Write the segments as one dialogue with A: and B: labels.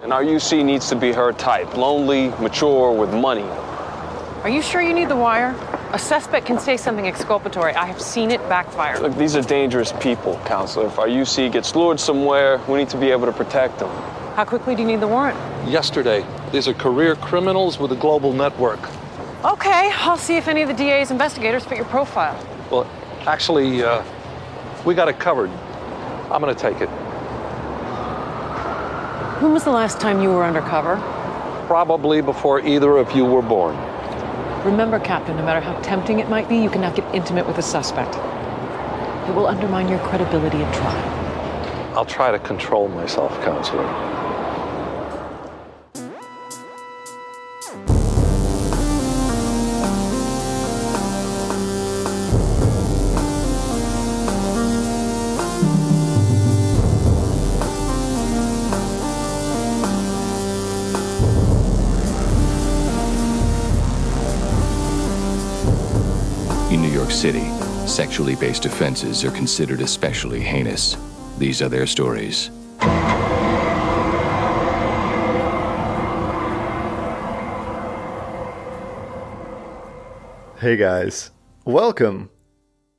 A: And our UC needs to be her type. Lonely, mature, with money.
B: Are you sure you need the wire? A suspect can say something exculpatory. I have seen it backfire.
A: Look, these are dangerous people, Counselor. If our UC gets lured somewhere, we need to be able to protect them.
B: How quickly do you need the warrant?
C: Yesterday. These are career criminals with a global network.
B: Okay, I'll see if any of the DA's investigators fit your profile.
C: Well, actually, we got it covered. I'm gonna take it.
B: When was the last time you were undercover?
C: Probably before either of you were born.
B: Remember, Captain, no matter how tempting it might be, you cannot get intimate with a suspect. It will undermine your credibility at trial.
C: I'll try to control myself, Counselor.
D: In New York City, sexually based offenses are considered especially heinous. These are their stories.
E: Hey guys, welcome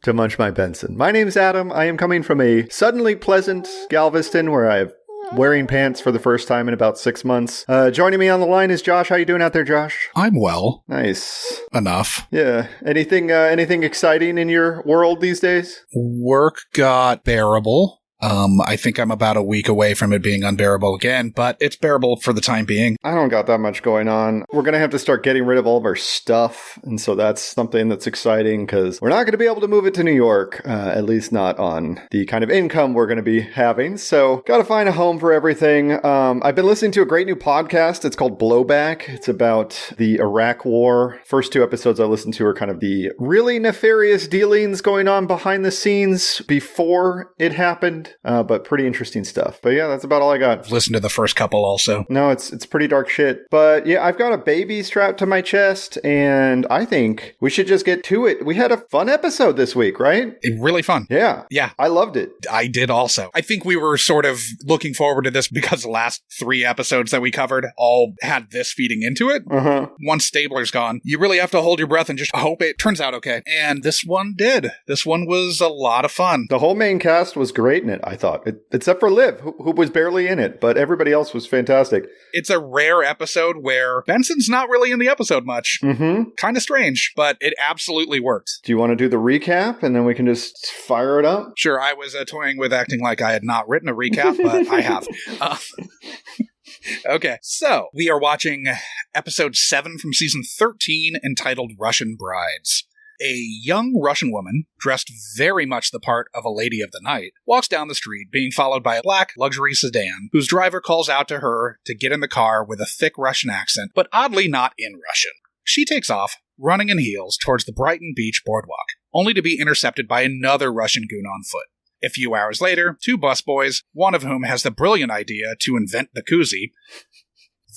E: to Munch My Benson. My name's Adam. I am coming from a suddenly pleasant Galveston where I'm wearing pants for the first time in about 6 months. Joining me on the line is Josh. How you doing out there, Josh?
F: I'm well.
E: Nice.
F: Enough.
E: Yeah. Anything exciting in your world these days?
F: Work got bearable. I think I'm about a week away from it being unbearable again, but it's bearable for the time being.
E: I don't got that much going on. We're going to have to start getting rid of all of our stuff, and so that's something that's exciting because we're not going to be able to move it to New York, at least not on the kind of income we're going to be having. So got to find a home for everything. I've been listening to a great new podcast. It's called Blowback. It's about the Iraq War. First 2 episodes I listened to are kind of the really nefarious dealings going on behind the scenes before it happened. But pretty interesting stuff. But yeah, that's about all I got.
F: Listen to the first couple also.
E: No, it's pretty dark shit. But yeah, I've got a baby strapped to my chest, and I think we should just get to it. We had a fun episode this week, right?
F: Really fun.
E: Yeah.
F: Yeah.
E: I loved it.
F: I did also. I think we were sort of looking forward to this because the last 3 episodes that we covered all had this feeding into it.
E: Uh-huh.
F: Once Stabler's gone, you really have to hold your breath and just hope it turns out okay. And this one did. This one was a lot of fun.
E: The whole main cast was great in it, I thought. Except for Liv, who was barely in it, but everybody else was fantastic.
F: It's a rare episode where Benson's not really in the episode much.
E: Mm-hmm.
F: Kind of strange, but it absolutely worked.
E: Do you want to do the recap, and then we can just fire it up?
F: Sure, I was toying with acting like I had not written a recap, but I have. Okay, so we are watching episode 7 from season 13 entitled Russian Brides. A young Russian woman, dressed very much the part of a lady of the night, walks down the street being followed by a black luxury sedan whose driver calls out to her to get in the car with a thick Russian accent, but oddly not in Russian. She takes off, running in heels towards the Brighton Beach boardwalk, only to be intercepted by another Russian goon on foot. A few hours later, 2 busboys, one of whom has the brilliant idea to invent the koozie,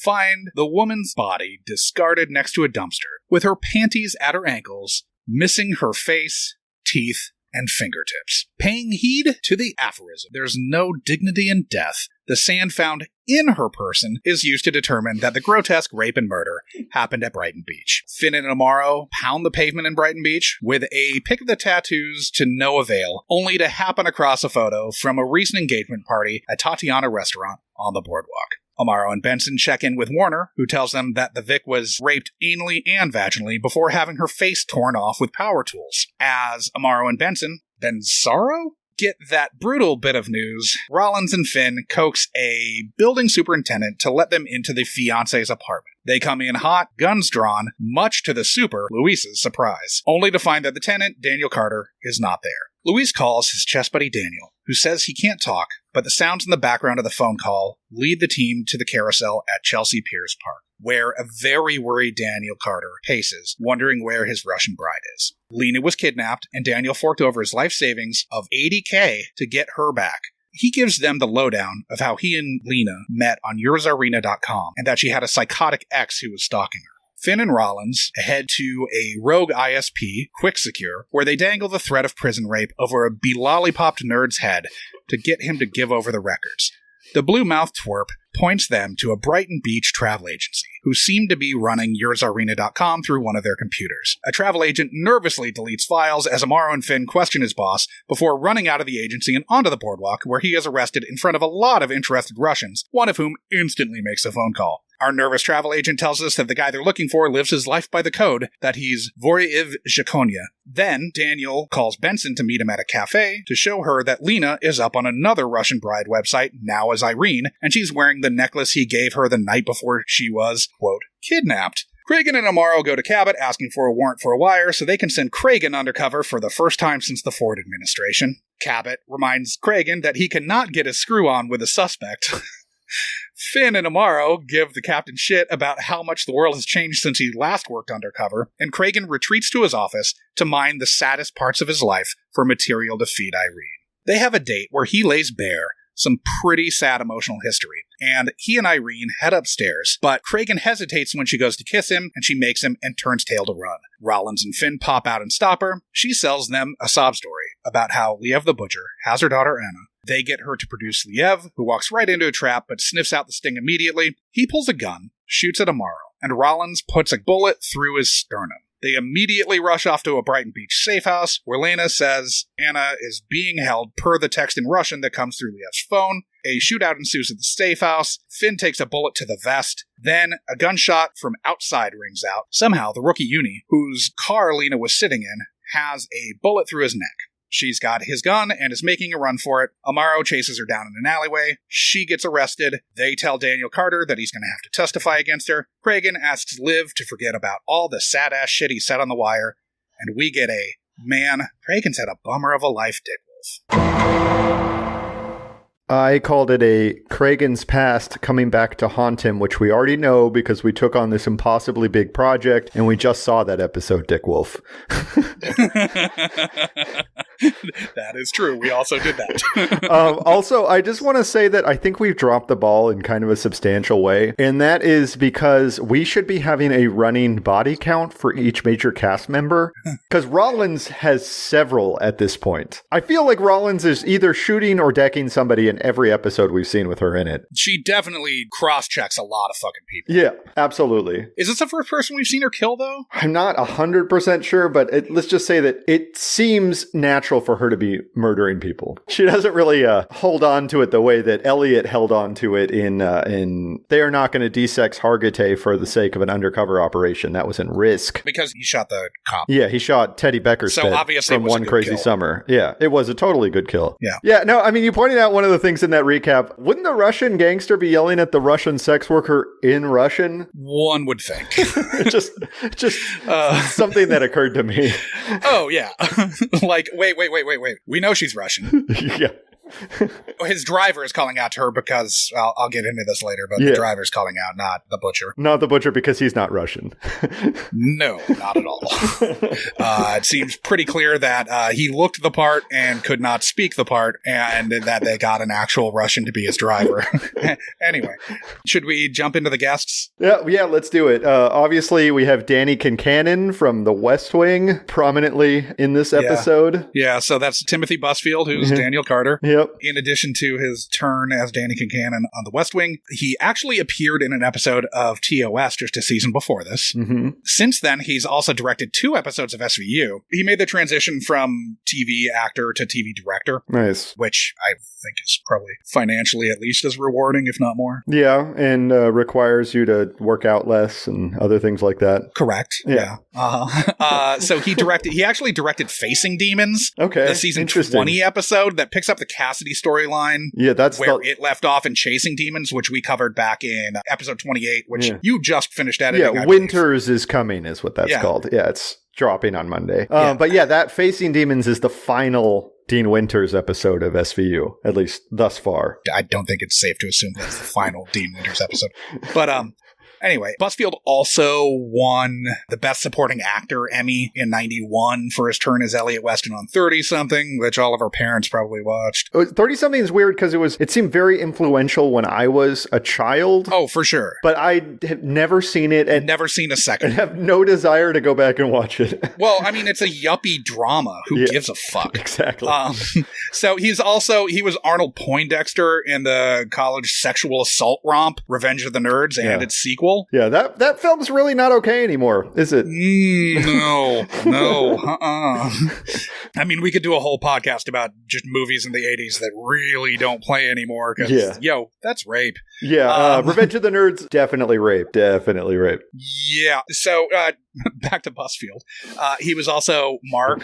F: find the woman's body discarded next to a dumpster, with her panties at her ankles, missing her face, teeth, and fingertips. Paying heed to the aphorism, there's no dignity in death, the sand found in her person is used to determine that the grotesque rape and murder happened at Brighton Beach. Finn and Amaro pound the pavement in Brighton Beach with a pick of the tattoos to no avail, only to happen across a photo from a recent engagement party at Tatiana Restaurant on the boardwalk. Amaro and Benson check in with Warner, who tells them that the Vic was raped anally and vaginally before having her face torn off with power tools. As Amaro and Bensaro, get that brutal bit of news, Rollins and Finn coax a building superintendent to let them into the fiancé's apartment. They come in hot, guns drawn, much to the super, Luis's surprise, only to find that the tenant, Daniel Carter, is not there. Luis calls his chess buddy Daniel, who says he can't talk, but the sounds in the background of the phone call lead the team to the carousel at Chelsea Piers Park, where a very worried Daniel Carter paces, wondering where his Russian bride is. Lena was kidnapped, and Daniel forked over his life savings of $80K to get her back. He gives them the lowdown of how he and Lena met on Eurozarena.com, and that she had a psychotic ex who was stalking her. Finn and Rollins head to a rogue ISP, Quick Secure, where they dangle the threat of prison rape over a be-lollipopped nerd's head to get him to give over the records. The blue-mouthed twerp points them to a Brighton Beach travel agency, who seem to be running yoursarena.com through one of their computers. A travel agent nervously deletes files as Amaro and Finn question his boss before running out of the agency and onto the boardwalk, where he is arrested in front of a lot of interested Russians, one of whom instantly makes a phone call. Our nervous travel agent tells us that the guy they're looking for lives his life by the code, that he's vory zakone. Then, Daniel calls Benson to meet him at a cafe to show her that Lena is up on another Russian bride website, now as Irene, and she's wearing the necklace he gave her the night before she was, quote, kidnapped. Cragen and Amaro go to Cabot asking for a warrant for a wire so they can send Cragen undercover for the first time since the Ford administration. Cabot reminds Cragen that he cannot get his screw on with a suspect. Finn and Amaro give the captain shit about how much the world has changed since he last worked undercover, and Cragen retreats to his office to mine the saddest parts of his life for material to feed Irene. They have a date where he lays bare some pretty sad emotional history, and he and Irene head upstairs, but Cragen hesitates when she goes to kiss him, and she makes him and turns tail to run. Rollins and Finn pop out and stop her. She sells them a sob story about how Liev the Butcher has her daughter Anna. They get her to produce Liev, who walks right into a trap but sniffs out the sting immediately. He pulls a gun, shoots at Amaro, and Rollins puts a bullet through his sternum. They immediately rush off to a Brighton Beach safe house, where Lena says Anna is being held per the text in Russian that comes through Liev's phone. A shootout ensues at the safe house. Finn takes a bullet to the vest. Then a gunshot from outside rings out. Somehow, the rookie Uni, whose car Lena was sitting in, has a bullet through his neck. She's got his gun and is making a run for it. Amaro chases her down in an alleyway. She gets arrested. They tell Daniel Carter that he's going to have to testify against her. Cragen asks Liv to forget about all the sad-ass shit he said on the wire. And we get a, man, Cragen's had a bummer of a life, Dick Wolf.
E: I called it a Cragen's past coming back to haunt him, which we already know because we took on this impossibly big project, and we just saw that episode, Dick Wolf.
F: That is true. We also did that.
E: Also, I just want to say that I think we've dropped the ball in kind of a substantial way, and that is because we should be having a running body count for each major cast member, because Rollins has several at this point. I feel like Rollins is either shooting or decking somebody in every episode we've seen with her in it.
F: She definitely cross-checks a lot of fucking people.
E: Yeah, absolutely.
F: Is this the first person we've seen her kill, though?
E: I'm not 100% sure, but let's just say that it seems natural for her to be murdering people. She doesn't really hold on to it the way that Elliot held on to it in They Are Not Going to De-Sex Hargitay for the sake of an undercover operation. That was in Risk.
F: Because he shot the cop.
E: Yeah, he shot Teddy Beckerstedt from One Crazy Summer. Yeah, it was a totally good kill.
F: Yeah.
E: Yeah, no, I mean, you pointed out one of the things in that recap. Wouldn't the Russian gangster be yelling at the Russian sex worker in Russian?
F: One would think.
E: just something that occurred to me.
F: Oh, yeah. Like, wait. We know she's Russian.
E: Yeah.
F: His driver is calling out to her because, I'll get into this later, but the driver's calling out, not the butcher.
E: Not the butcher because he's not Russian.
F: No, not at all. It seems pretty clear that he looked the part and could not speak the part, and that they got an actual Russian to be his driver. Anyway, should we jump into the guests?
E: Yeah, let's do it. Obviously, we have Danny Kincannon from The West Wing prominently in this episode.
F: Yeah, so that's Timothy Busfield, who's Daniel Carter.
E: Yep.
F: In addition to his turn as Danny Kincannon on The West Wing, he actually appeared in an episode of TOS just a season before this.
E: Mm-hmm.
F: Since then, he's also directed 2 episodes of SVU. He made the transition from TV actor to TV director.
E: Nice.
F: Which I think is probably financially at least as rewarding, if not more.
E: Yeah, and requires you to work out less and other things like that.
F: Correct.
E: Yeah.
F: So he actually directed Facing Demons.
E: Okay.
F: The season 20 episode that picks up the Cassidy storyline.
E: Yeah, that's
F: where it left off in Chasing Demons, which we covered back in episode 28, which you just finished editing.
E: Yeah, Winters is Coming is what that's called. Yeah, it's dropping on Monday. But yeah, that Facing Demons is the final Dean Winters episode of SVU, at least thus far.
F: I don't think it's safe to assume that's the final Dean Winters episode. But Anyway, Busfield also won the Best Supporting Actor Emmy in 91 for his turn as Elliot Weston on 30-something, which all of our parents probably watched.
E: 30-something is weird because it seemed very influential when I was a child.
F: Oh, for sure.
E: But I have never seen it and
F: never seen a second.
E: And have no desire to go back and watch it.
F: Well, I mean, it's a yuppie drama. Who gives a fuck?
E: Exactly.
F: So he was Arnold Poindexter in the college sexual assault romp Revenge of the Nerds and its sequel.
E: Yeah, that film's really not okay anymore, is it?
F: No. I mean, we could do a whole podcast about just movies in the 80s that really don't play anymore because, that's rape.
E: Yeah, Revenge of the Nerds, definitely rape. Definitely rape.
F: Yeah. So, back to Busfield. He was also Mark,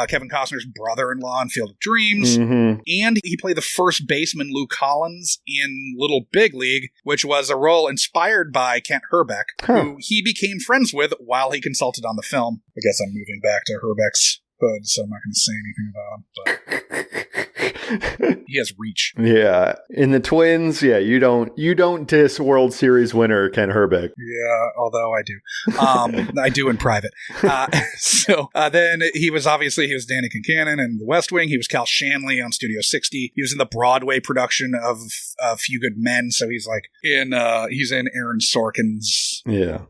F: Kevin Costner's brother-in-law in Field of Dreams.
E: Mm-hmm.
F: And he played the first baseman Lou Collins in Little Big League, which was a role inspired by Kent Herbeck, who he became friends with while he consulted on the film. I guess I'm moving back to Herbeck's hood, so I'm not going to say anything about him, but he has reach.
E: Yeah. In the Twins, you don't diss World Series winner Ken Herbeck.
F: Yeah, although I do. I do in private. Then he was Danny Kincannon in The West Wing. He was Cal Shanley on Studio 60. He was in the Broadway production of A Few Good Men, so he's like he's in Aaron Sorkin's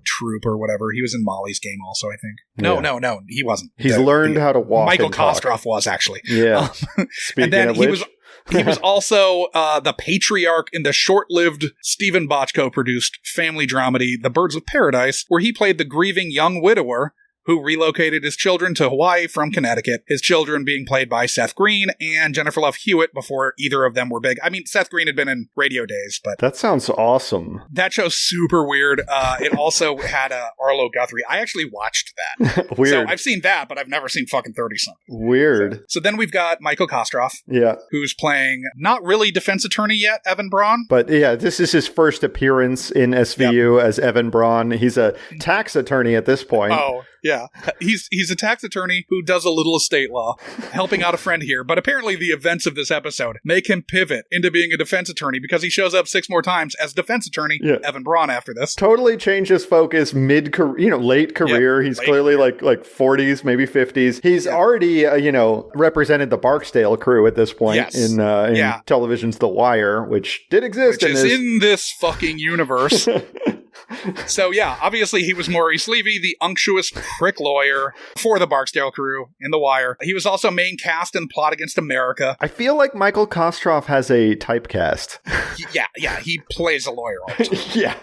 F: troupe or whatever. He was in Molly's Game also, I think. No, he wasn't.
E: He's learned how to walk.
F: Michael
E: and talk.
F: Kostroff was actually.
E: Yeah.
F: And then he was also the patriarch in the short-lived Stephen Bochco-produced family dramedy The Birds of Paradise, where he played the grieving young widower who relocated his children to Hawaii from Connecticut, his children being played by Seth Green and Jennifer Love Hewitt before either of them were big. I mean, Seth Green had been in Radio Days, but...
E: That sounds awesome.
F: That show's super weird. It also had Arlo Guthrie. I actually watched that.
E: Weird.
F: So I've seen that, but I've never seen fucking 30-something.
E: Weird.
F: So then we've got Michael Kostroff, who's playing, not really defense attorney yet, Evan Braun.
E: But this is his first appearance in SVU as Evan Braun. He's a tax attorney at this point.
F: Oh, yeah. He's a tax attorney who does a little estate law, helping out a friend here. But apparently the events of this episode make him pivot into being a defense attorney because he shows up 6 more times as defense attorney, Evan Braun, after this.
E: Totally changes focus mid-career, late career. He's clearly like 40s, maybe 50s. He's already, represented the Barksdale crew at this point in television's The Wire, which did exist
F: in this fucking universe. So obviously he was Maurice Levy, the unctuous prick lawyer for the Barksdale crew in The Wire. He was also main cast in Plot Against America.
E: I feel like Michael Kostroff has a typecast.
F: He plays a lawyer all the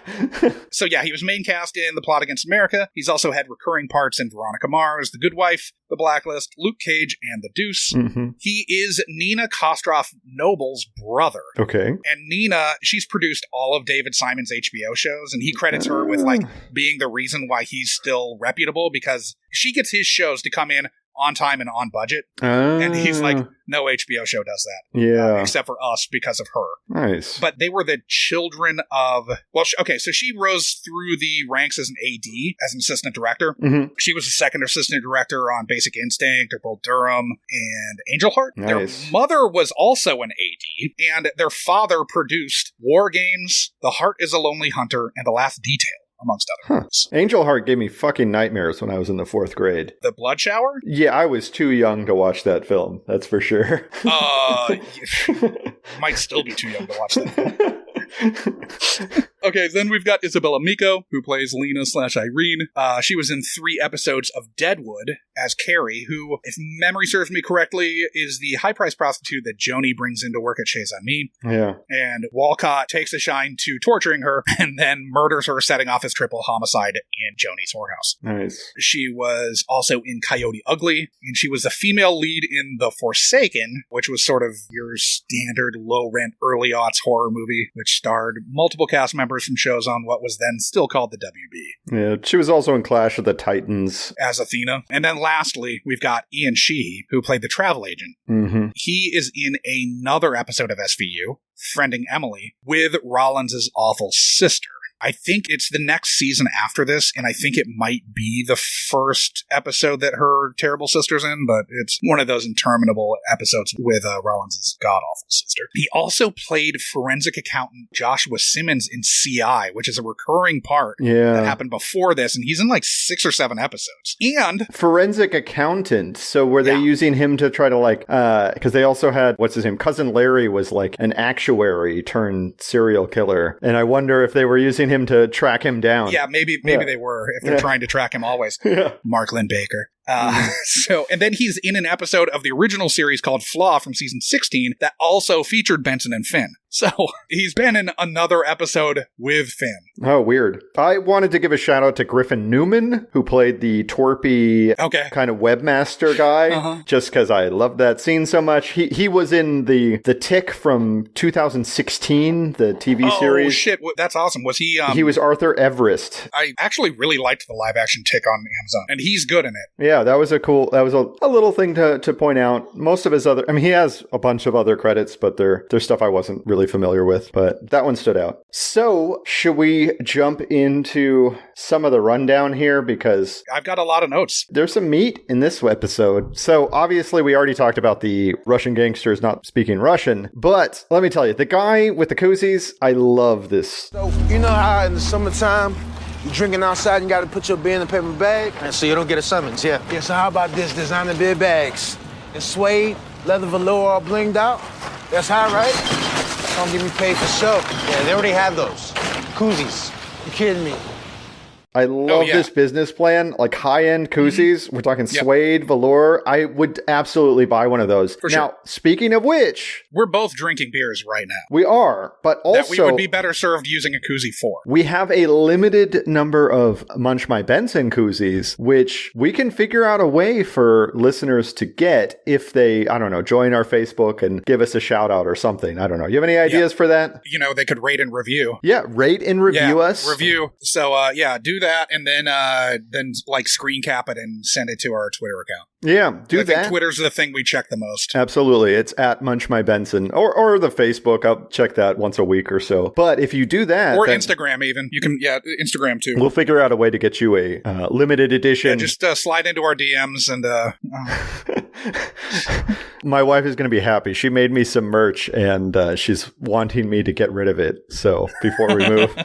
F: time. So he was main cast in The Plot Against America. He's also had recurring parts in Veronica Mars, The Good Wife, The Blacklist, Luke Cage, and The Deuce.
E: Mm-hmm.
F: He is Nina Kostroff Noble's brother.
E: Okay.
F: And Nina, she's produced all of David Simon's HBO shows, and he credits her with being the reason why he's still reputable, because she gets his shows to come in on time and on budget. And he's like, no HBO show does that.
E: Yeah.
F: Except for us because of her.
E: Nice.
F: But they were the children of... Well, so she rose through the ranks as an AD, as an assistant director.
E: Mm-hmm.
F: She was a second assistant director on Basic Instinct, or Bull Durham, and Angel Heart.
E: Nice.
F: Their mother was also an AD, and their father produced War Games, The Heart is a Lonely Hunter, and The Last Detail, amongst other ones.
E: Angel Heart gave me fucking nightmares when I was in the 4th grade.
F: The Blood Shower?
E: Yeah, I was too young to watch that film. That's for sure.
F: Might still be too young to watch that. Okay, then we've got Isabella Miko, who plays Lena/Irene. She was in 3 episodes of Deadwood as Carrie, who, if memory serves me correctly, is the high-priced prostitute that Joni brings into work at Chez Ami.
E: Yeah.
F: And Walcott takes a shine to torturing her and then murders her, setting off his triple homicide in Joni's whorehouse.
E: Nice.
F: She was also in Coyote Ugly, and she was the female lead in The Forsaken, which was sort of your standard low-rent early-aughts horror movie, which starred multiple cast members from shows on what was then still called the WB.
E: Yeah, she was also in Clash of the Titans
F: as Athena. And then lastly, we've got Ian Sheehy, who played the travel agent.
E: Mm-hmm.
F: He is in another episode of SVU, Friending Emily, with Rollins' awful sister. I think it's the next season after this, and I think it might be the first episode that her terrible sister's in, but it's one of those interminable episodes with Rollins' god-awful sister. He also played forensic accountant Joshua Simmons in CI, which is a recurring part that happened before this, and he's in like 6 or 7 episodes. And
E: forensic accountant. So were they using him to try to like, because they also had, what's his name? Cousin Larry was like an actuary turned serial killer. And I wonder if they were using him to track him down.
F: Yeah, maybe they were, if they're trying to track him always. Mark Lynn Baker. And then he's in an episode of the original series called Flaw from season 16 that also featured Benson and Finn. So he's been in another episode with Finn.
E: Oh, weird. I wanted to give a shout out to Griffin Newman, who played the torpy kind of webmaster guy, just because I love that scene so much. He was in the Tick from 2016, the TV series.
F: Oh, shit. That's awesome. Was he...
E: he was Arthur Everest.
F: I actually really liked the live-action Tick on Amazon, and he's good in it.
E: Yeah, that was a little thing to point out. Most of his other... I mean, he has a bunch of other credits, but they're stuff I wasn't really familiar with, but that one stood out. So, should we jump into some of the rundown here? Because
F: I've got a lot of notes.
E: There's some meat in this episode. So, obviously, we already talked about the Russian gangsters not speaking Russian, but let me tell you, the guy with the koozies, I love this.
G: So, you know how in the summertime, you're drinking outside and you got to put your beer in a paper bag?
H: And so you don't get a summons, yeah.
G: Yeah, so how about this designer beer bags? It's suede, leather velour all blinged out. That's high, right? Don't get me paid for show.
H: Yeah, they already have those. Koozies.
G: You kidding me?
E: I love this business plan, like high-end koozies. We're talking suede, velour. I would absolutely buy one of those.
F: For
E: now, speaking of which...
F: We're both drinking beers right now.
E: We are, but also...
F: That we would be better served using a koozie for.
E: We have a limited number of Munch My Benson koozies, which we can figure out a way for listeners to get if they, I don't know, join our Facebook and give us a shout-out or something. I don't know. You have any ideas for that?
F: You know, they could rate and review.
E: Yeah, rate and review us.
F: Review. So, do that, and then like screen cap it and send it to our Twitter account.
E: Yeah,
F: I think Twitter's the thing we check the most.
E: Absolutely. It's at Munch My Benson or the Facebook. I'll check that once a week or so. But if you do that...
F: Or Instagram even. You can, Instagram too.
E: We'll figure out a way to get you a limited edition.
F: Yeah, just slide into our DMs and...
E: My wife is going to be happy. She made me some merch and she's wanting me to get rid of it. So before we move...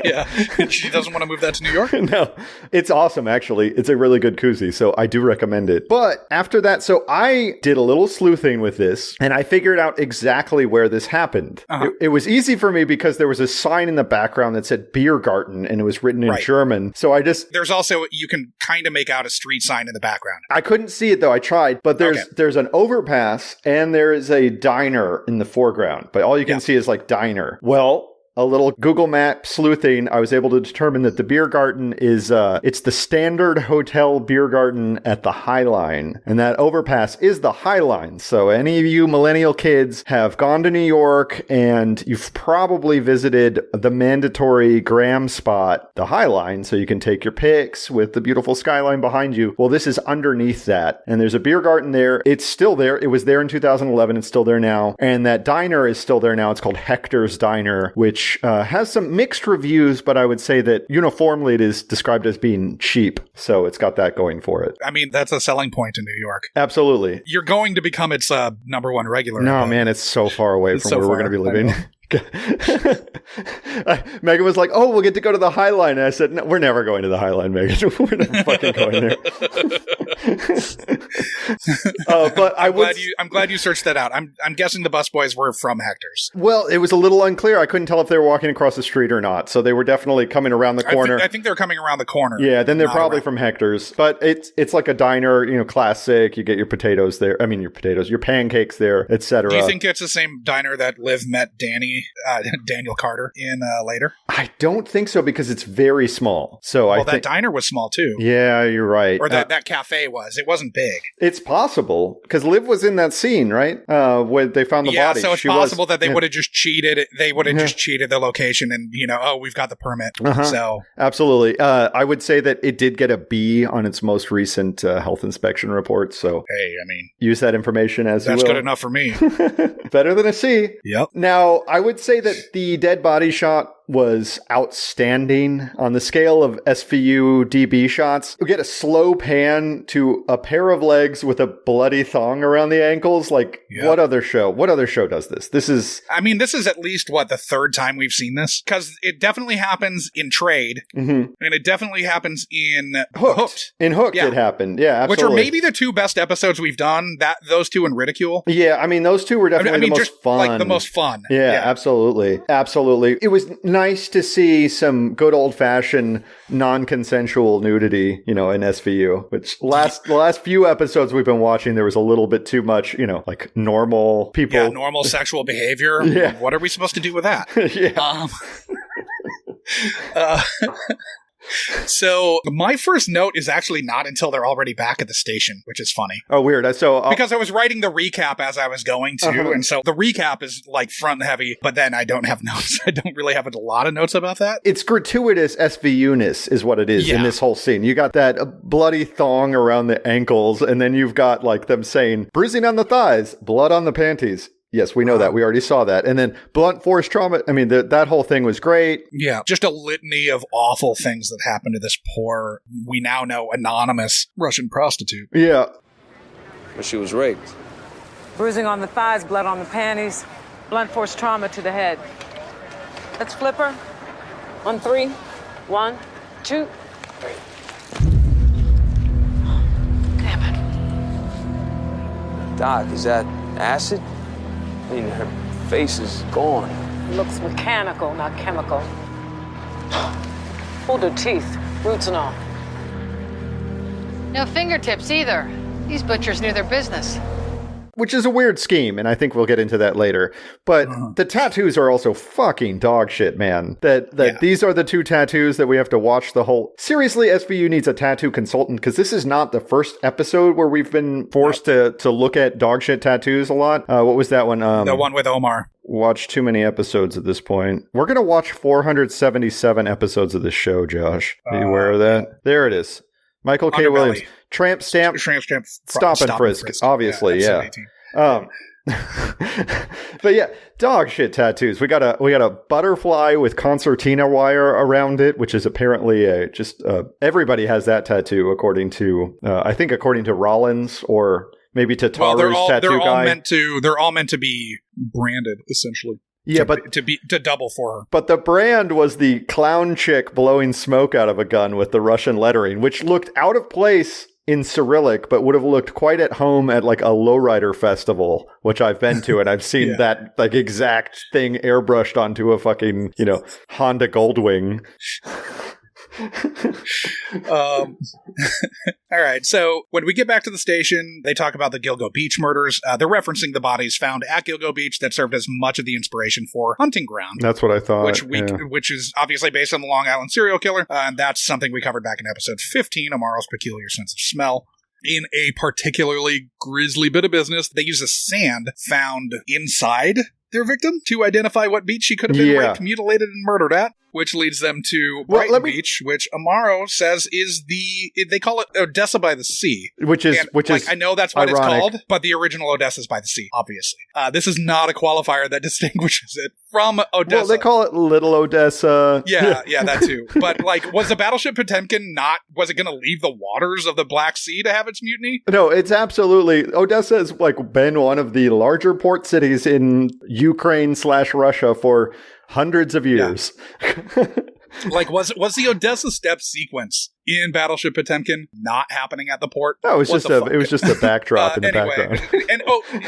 F: Yeah. She doesn't want to move that to New York?
E: No. It's awesome, actually. It's a really good koozie, so I do recommend it. But after that, so I did a little sleuthing with this, and I figured out exactly where this happened. It was easy for me because there was a sign in the background that said Biergarten, and it was written in German. So I just...
F: There's also, you can kind of make out a street sign in the background.
E: I couldn't see it, though. I tried. But there's an overpass, and there is a diner in the foreground. But all you can see is, like, diner. Well... A little Google Map sleuthing, I was able to determine that the Biergarten is, it's the standard hotel Biergarten at the High Line. And that overpass is the High Line. So any of you millennial kids have gone to New York and you've probably visited the mandatory Graham spot, the High Line, so you can take your pics with the beautiful skyline behind you. Well, this is underneath that. And there's a Biergarten there. It's still there. It was there in 2011. It's still there now. And that diner is still there now. It's called Hector's Diner, which has some mixed reviews, but I would say that uniformly it is described as being cheap. So it's got that going for it.
F: I mean, that's a selling point in New York.
E: Absolutely.
F: You're going to become its number one regular.
E: No, man, it's so far away from where we're going to be living. Megan was like, "Oh, we'll get to go to the High Line." And I said, "No, we're never going to the High Line, Megan. We're never fucking going there." But
F: I'm glad you searched that out. I'm guessing the busboys were from Hector's.
E: Well, it was a little unclear. I couldn't tell if they were walking across the street or not. So they were definitely coming around the corner.
F: I think they're coming around the corner.
E: Yeah, then they're probably from Hector's. But it's like a diner, classic. You get your potatoes there. I mean, your pancakes there, etc.
F: Do you think it's the same diner that Liv met Daniel Carter in later?
E: I don't think so because it's very small. So
F: that diner was small too.
E: Yeah, you're right.
F: Or that cafe was. It wasn't big.
E: It's possible because Liv was in that scene, right? When they found the body.
F: Yeah, so it's possible that they would have just cheated. They would have just cheated the location and, we've got the permit. So
E: absolutely. I would say that it did get a B on its most recent health inspection report. So
F: hey, I mean,
E: use that information as you will.
F: That's good enough for me.
E: Better than a C.
F: Yep.
E: Now, I would say that the dead body shot was outstanding on the scale of SVU DB shots. We get a slow pan to a pair of legs with a bloody thong around the ankles. Like, what other show? What other show does this? This is
F: at least, the third time we've seen this? Because it definitely happens in Trade, and it definitely happens in Hooked.
E: In Hooked, it happened. Yeah, absolutely.
F: Which are maybe the two best episodes we've done, those two and Ridicule.
E: Yeah, I mean, those two were definitely the most fun.
F: Like, the most fun.
E: Yeah, absolutely. Absolutely. It was nice to see some good old-fashioned non-consensual nudity, in SVU, which the last few episodes we've been watching, there was a little bit too much, like normal people.
F: Yeah, normal sexual behavior.
E: Yeah.
F: What are we supposed to do with that? So my first note is actually not until they're already back at the station, which is funny.
E: Oh, weird.
F: Because I was writing the recap as I was going to, and so the recap is like front heavy, but then I don't have notes. I don't really have a lot of notes about that.
E: It's gratuitous SVU-ness is what it is in this whole scene. You got that bloody thong around the ankles, and then you've got like them saying, bruising on the thighs, blood on the panties. Yes, we know that. We already saw that. And then blunt force trauma. I mean, that whole thing was great.
F: Yeah, just a litany of awful things that happened to this poor, we now know, anonymous Russian prostitute.
E: Yeah.
I: But she was raped.
J: Bruising on the thighs, blood on the panties, blunt force trauma to the head. Let's flip her. On 3. 1, 2, 3.
B: Damn it.
I: Doc, is that acid? I mean, her face is gone.
J: Looks mechanical, not chemical. Pulled her teeth, roots and all.
K: No fingertips either. These butchers knew their business.
E: Which is a weird scheme, and I think we'll get into that later. But the tattoos are also fucking dog shit, man. These are the two tattoos that we have to watch the whole... Seriously, SVU needs a tattoo consultant, because this is not the first episode where we've been forced to look at dog shit tattoos a lot. What was that one?
F: The one with Omar.
E: Watched too many episodes at this point. We're going to watch 477 episodes of this show, Josh. Are you aware of that? There it is. Michael K. Williams. Tramp stamp. Stop and frisk. Obviously, yeah. But yeah, dog shit tattoos. We got a butterfly with concertina wire around it, which is apparently everybody has that tattoo according to Rollins or maybe Tataru's tattoo guy.
F: They're all meant to be branded essentially.
E: Yeah,
F: to double for her.
E: But the brand was the clown chick blowing smoke out of a gun with the Russian lettering, which looked out of place in Cyrillic, but would have looked quite at home at like a lowrider festival, which I've been to, and I've seen that like exact thing airbrushed onto a fucking, Honda Goldwing.
F: All right, so when we get back to the station, they talk about the Gilgo Beach murders. They're referencing the bodies found at Gilgo Beach that served as much of the inspiration for Hunting Ground.
E: That's what I thought.
F: Which is obviously based on the Long Island serial killer, and that's something we covered back in episode 15, Amaro's peculiar sense of smell. In a particularly grisly bit of business, they use a sand found inside their victim to identify what beach she could have been raped, mutilated, and murdered at, which leads them to Brighton Beach, which Amaro says is they call it Odessa by the Sea.
E: Which is
F: I know that's what
E: ironic.
F: It's called, but the original Odessa's by the Sea, obviously. This is not a qualifier that distinguishes it from Odessa.
E: Well, they call it Little Odessa.
F: Yeah, that too. But was the battleship Potemkin was it going to leave the waters of the Black Sea to have its mutiny?
E: No, it's absolutely, Odessa has been one of the larger port cities in Ukraine/Russia for hundreds of years.
F: Yeah. Was the Odessa step sequence in Battleship Potemkin not happening at the port?
E: No, it was just a backdrop in the background.
F: And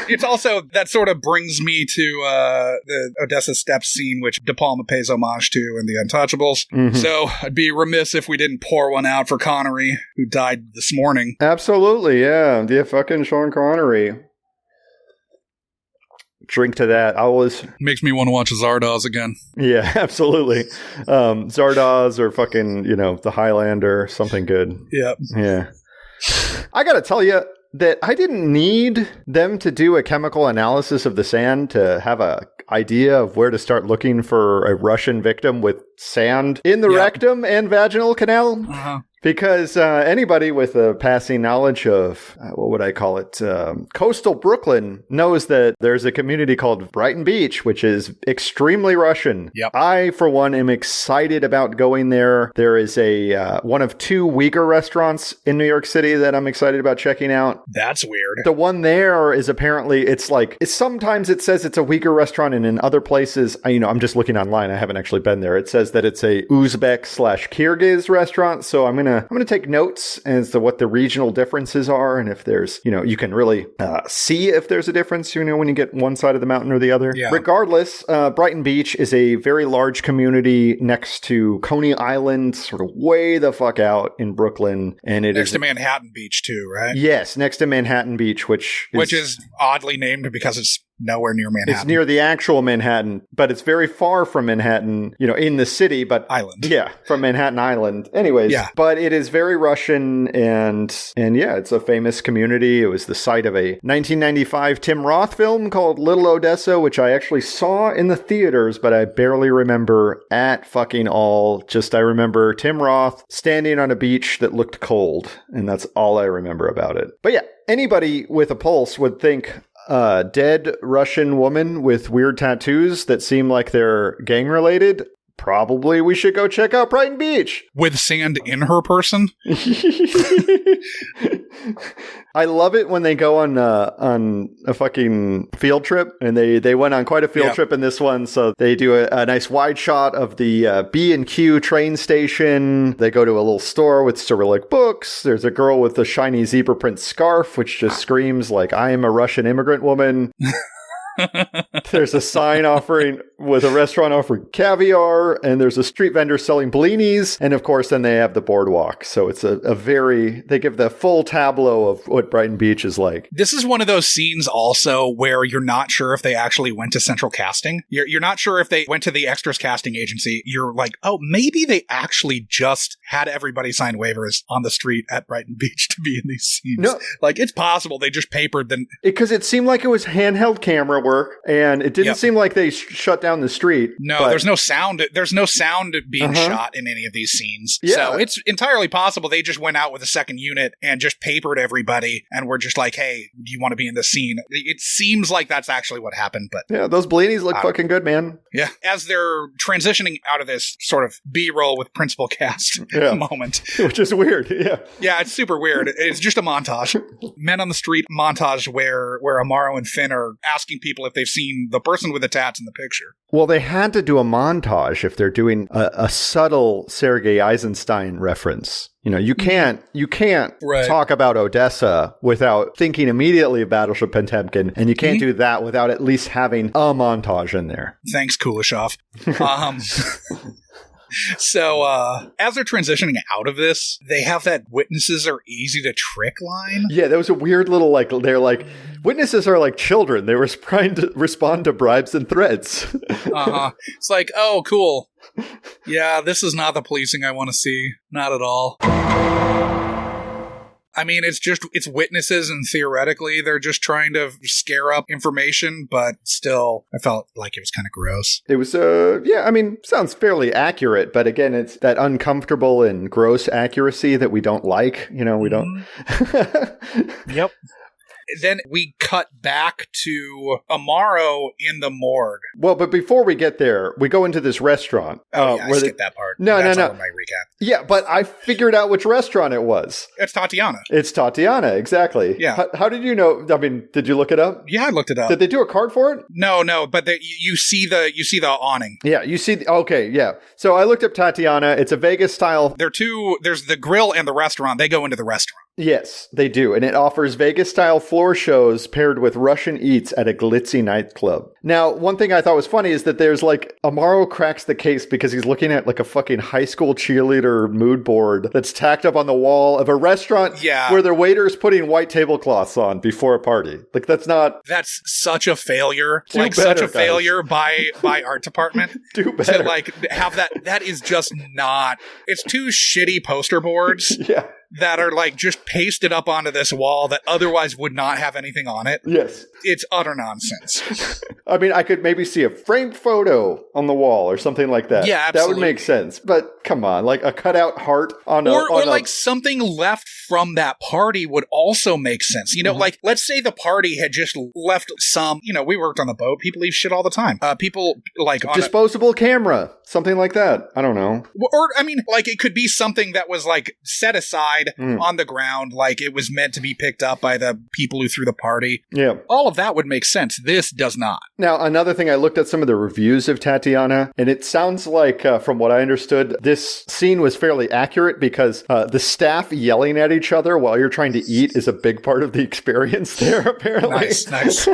F: it's also, that sort of brings me to the Odessa Steps scene, which De Palma pays homage to in The Untouchables. Mm-hmm. So I'd be remiss if we didn't pour one out for Connery, who died this morning.
E: Absolutely, yeah. The fucking Sean Connery. Drink to that.
F: Makes me want to watch Zardoz again.
E: Yeah, absolutely. Zardoz or fucking, the Highlander, something good.
F: Yep.
E: Yeah. I gotta tell you that I didn't need them to do a chemical analysis of the sand to have a idea of where to start looking for a Russian victim with sand in the rectum and vaginal canal. Because anybody with a passing knowledge of, what would I call it, coastal Brooklyn knows that there's a community called Brighton Beach, which is extremely Russian.
F: Yep.
E: I, for one, am excited about going there. There is one of 2 Uyghur restaurants in New York City that I'm excited about checking out.
F: That's weird.
E: The one there is apparently, sometimes it says it's a Uyghur restaurant, and in other places, I'm just looking online. I haven't actually been there. It says that it's a Uzbek/Kyrgyz restaurant. So I'm gonna take notes as to what the regional differences are, and if there's, you can really see if there's a difference, when you get one side of the mountain or the other.
F: Yeah.
E: Regardless, Brighton Beach is a very large community next to Coney Island, sort of way the fuck out in Brooklyn, and it
F: next to Manhattan Beach too, right?
E: Yes, next to Manhattan Beach, which
F: is oddly named because it's nowhere near Manhattan.
E: It's near the actual Manhattan, but it's very far from Manhattan, in the city, but
F: Island.
E: Yeah, from Manhattan Island. Anyways,
F: yeah.
E: But it is very Russian, and yeah, it's a famous community. It was the site of a 1995 Tim Roth film called Little Odessa, which I actually saw in the theaters, but I barely remember at fucking all. Just I remember Tim Roth standing on a beach that looked cold, and that's all I remember about it. But yeah, anybody with a pulse would think dead Russian woman with weird tattoos that seem like they're gang related. Probably we should go check out Brighton Beach.
F: With sand in her person?
E: I love it when they go on a fucking field trip, and they went on quite a field trip in this one. So they do a nice wide shot of the B&Q train station. They go to a little store with Cyrillic books. There's a girl with a shiny zebra print scarf, which just screams like, I am a Russian immigrant woman. There's a sign with a restaurant offering caviar, and there's a street vendor selling blinis, and of course then they have the boardwalk. So it's they give the full tableau of what Brighton Beach is like.
F: This is one of those scenes also where you're not sure if they actually went to central casting. You're not sure if they went to the extras casting agency. You're like, oh, maybe they actually just had everybody sign waivers on the street at Brighton Beach to be in these scenes.
E: No.
F: Like, it's possible they just papered them.
E: Because it seemed like it was handheld camera work, and it didn't seem like they shut down the street.
F: No, there's no sound. There's no sound being shot in any of these scenes.
E: Yeah.
F: So it's entirely possible they just went out with a second unit and just papered everybody and were just like, hey, do you want to be in the scene? It seems like that's actually what happened. But
E: yeah, those blinis look fucking good, man.
F: Yeah. As they're transitioning out of this sort of B-roll with principal cast moment.
E: Which is weird. Yeah.
F: Yeah, it's super weird. It's just a montage. Men on the Street montage where Amaro and Finn are asking people if they've seen the person with the tats in the picture.
E: Well, they had to do a montage if they're doing a subtle Sergei Eisenstein reference. You can't talk about Odessa without thinking immediately of Battleship Potemkin, and you can't do that without at least having a montage in there.
F: Thanks, Kuleshov. So, as they're transitioning out of this, they have that witnesses are easy to trick line.
E: Yeah, that was a weird little, they're like, witnesses are like children. They were trying to respond to bribes and threats.
F: It's like, oh, cool. Yeah, this is not the policing I want to see. Not at all. I mean, it's witnesses, and theoretically they're just trying to scare up information, but still, I felt like it was kind of gross.
E: It was, sounds fairly accurate, but again, it's that uncomfortable and gross accuracy that we don't like. We don't.
F: Yep. Then we cut back to Amaro in the morgue.
E: Well, but before we get there, we go into this restaurant.
F: I skipped that part. That's all in my recap.
E: Yeah, but I figured out which restaurant it was.
F: It's Tatiana.
E: It's Tatiana, exactly.
F: Yeah.
E: How did you know? I mean, did you look it up?
F: Yeah, I looked it up.
E: Did they do a card for it?
F: No, but you see the awning.
E: Yeah, you see. Okay, yeah. So I looked up Tatiana. It's a Vegas style.
F: There's the grill and the restaurant. They go into the restaurant.
E: Yes, they do. And it offers Vegas-style floor shows paired with Russian eats at a glitzy nightclub. Now, one thing I thought was funny is that there's Amaro cracks the case because he's looking at a fucking high school cheerleader mood board that's tacked up on the wall of a restaurant where their waiter's putting white tablecloths on before a party. That's
F: such a failure.
E: Such a
F: failure by art department.
E: Do better.
F: To have that is just not. It's two shitty poster boards.
E: Yeah.
F: that are like just pasted up onto this wall that otherwise would not have anything on it.
E: Yes.
F: It's utter nonsense.
E: I mean, I could maybe see a framed photo on the wall or something like that.
F: Yeah, absolutely.
E: That would make sense. But come on, like a cutout heart on a...
F: Or like something left from that party would also make sense. You know, like, let's say the party had just left some, you know, we worked on the boat. People leave shit all the time. People, like... on
E: disposable camera. Something like that. I don't know.
F: Or, I mean, like, it could be something that was, like, set aside on the ground, like it was meant to be picked up by the people who threw the party.
E: Yeah.
F: All of that would make sense. This does not.
E: Now, another thing, I looked at some of the reviews of Tatiana, and it sounds like, from what I understood, this scene was fairly accurate because the staff yelling at each other while you're trying to eat is a big part of the experience there, apparently.
F: Nice.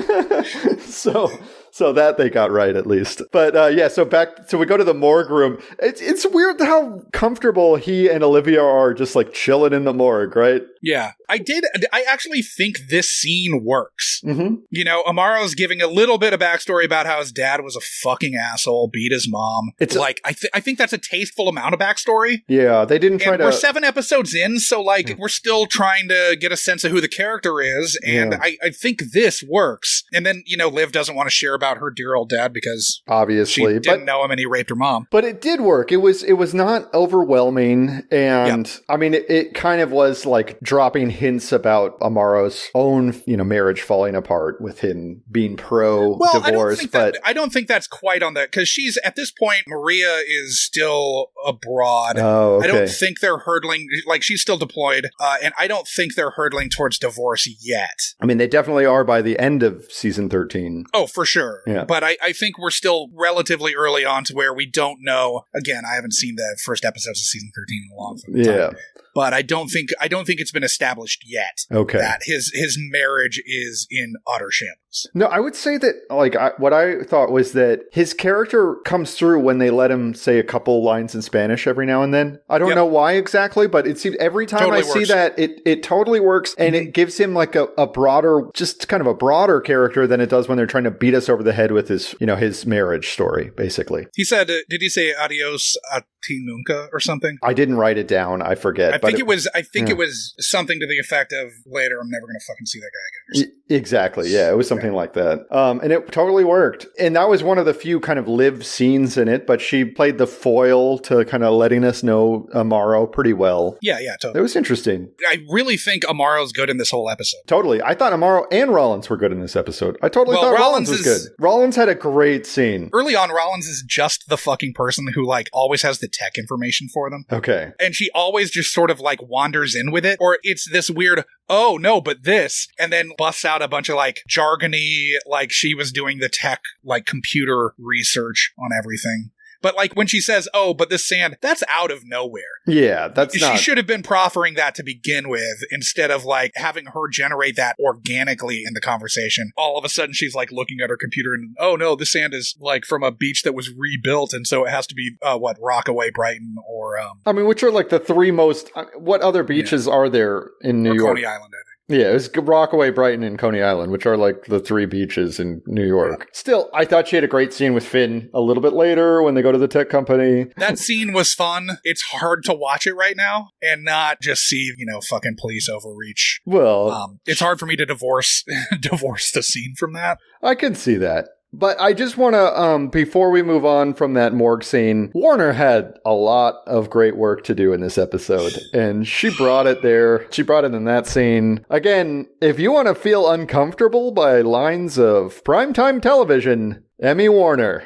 E: So that they got right, at least. But so we go to the morgue room. It's weird how comfortable he and Olivia are just like chilling in the morgue, right?
F: Yeah. I actually think this scene works.
E: Mm-hmm.
F: You know, Amaro's giving a little bit of backstory about how his dad was a fucking asshole, beat his mom. I think that's a tasteful amount of backstory.
E: Yeah, they didn't try
F: and we're 7 episodes in, so like we're still trying to get a sense of who the character is, and I think this works. And then, you know, Liv doesn't want to share about her dear old dad because
E: obviously
F: she didn't know him and he raped her mom.
E: But it did work. It was not overwhelming, and I mean it kind of was like dropping hints about Amaro's own, you know, marriage falling apart with him being pro divorce.
F: I don't think that's quite on that, because she's at this point, Maria is still abroad.
E: Oh, okay.
F: I don't think they're hurtling, like she's still deployed, and I don't think they're hurtling towards divorce yet.
E: I mean, they definitely are by the end of season 13.
F: Oh, for sure.
E: Yeah.
F: But I think we're still relatively early on to where we don't know. Again, I haven't seen the first episodes of season 13 in a long time.
E: Yeah.
F: But I don't think it's been established yet that his marriage is in utter shambles.
E: No, I would say that what I thought was that his character comes through when they let him say a couple lines in Spanish every now and then. I don't know why exactly, but it seems every time I see that it totally works, and it gives him like a broader, just kind of a broader character than it does when they're trying to beat us over the head with his, you know, his marriage story, basically.
F: He said, did he say adios a ti nunca or something?
E: I didn't write it down. I forget.
F: I think it was something to the effect of, later, I'm never going to fucking see that guy again.
E: Exactly. Yeah, it was something like that. And it totally worked. And that was one of the few kind of live scenes in it, but she played the foil to kind of letting us know Amaro pretty well.
F: Yeah, totally.
E: It was interesting.
F: I really think Amaro's good in this whole episode.
E: Totally. I thought Amaro and Rollins were good in this episode. I totally thought Rollins was good. Rollins had a great scene.
F: Early on, Rollins is just the fucking person who like always has the tech information for them.
E: Okay.
F: And she always just sort of like wanders in with it, or it's this weird, oh no, but this, and then busts out a bunch of like jargony, like she was doing the tech, like computer research on everything. But like when she says, oh, but this sand, that's out of nowhere.
E: Yeah,
F: She should have been proffering that to begin with, instead of like having her generate that organically in the conversation. All of a sudden she's like looking at her computer and, oh no, this sand is like from a beach that was rebuilt, and so it has to be, Rockaway, Brighton, or...
E: I mean, which are like the three most... what other beaches are there in New York?
F: Coney Island, I think.
E: Yeah, it was Rockaway, Brighton, and Coney Island, which are like the three beaches in New York. Yeah. Still, I thought she had a great scene with Finn a little bit later when they go to the tech company.
F: That scene was fun. It's hard to watch it right now and not just see, you know, fucking police overreach.
E: Well,
F: it's hard for me to divorce the scene from that.
E: I can see that. But I just want to, before we move on from that morgue scene, Warner had a lot of great work to do in this episode, and she brought it there. She brought it in that scene. Again, if you want to feel uncomfortable by lines of primetime television, Emmy Warner.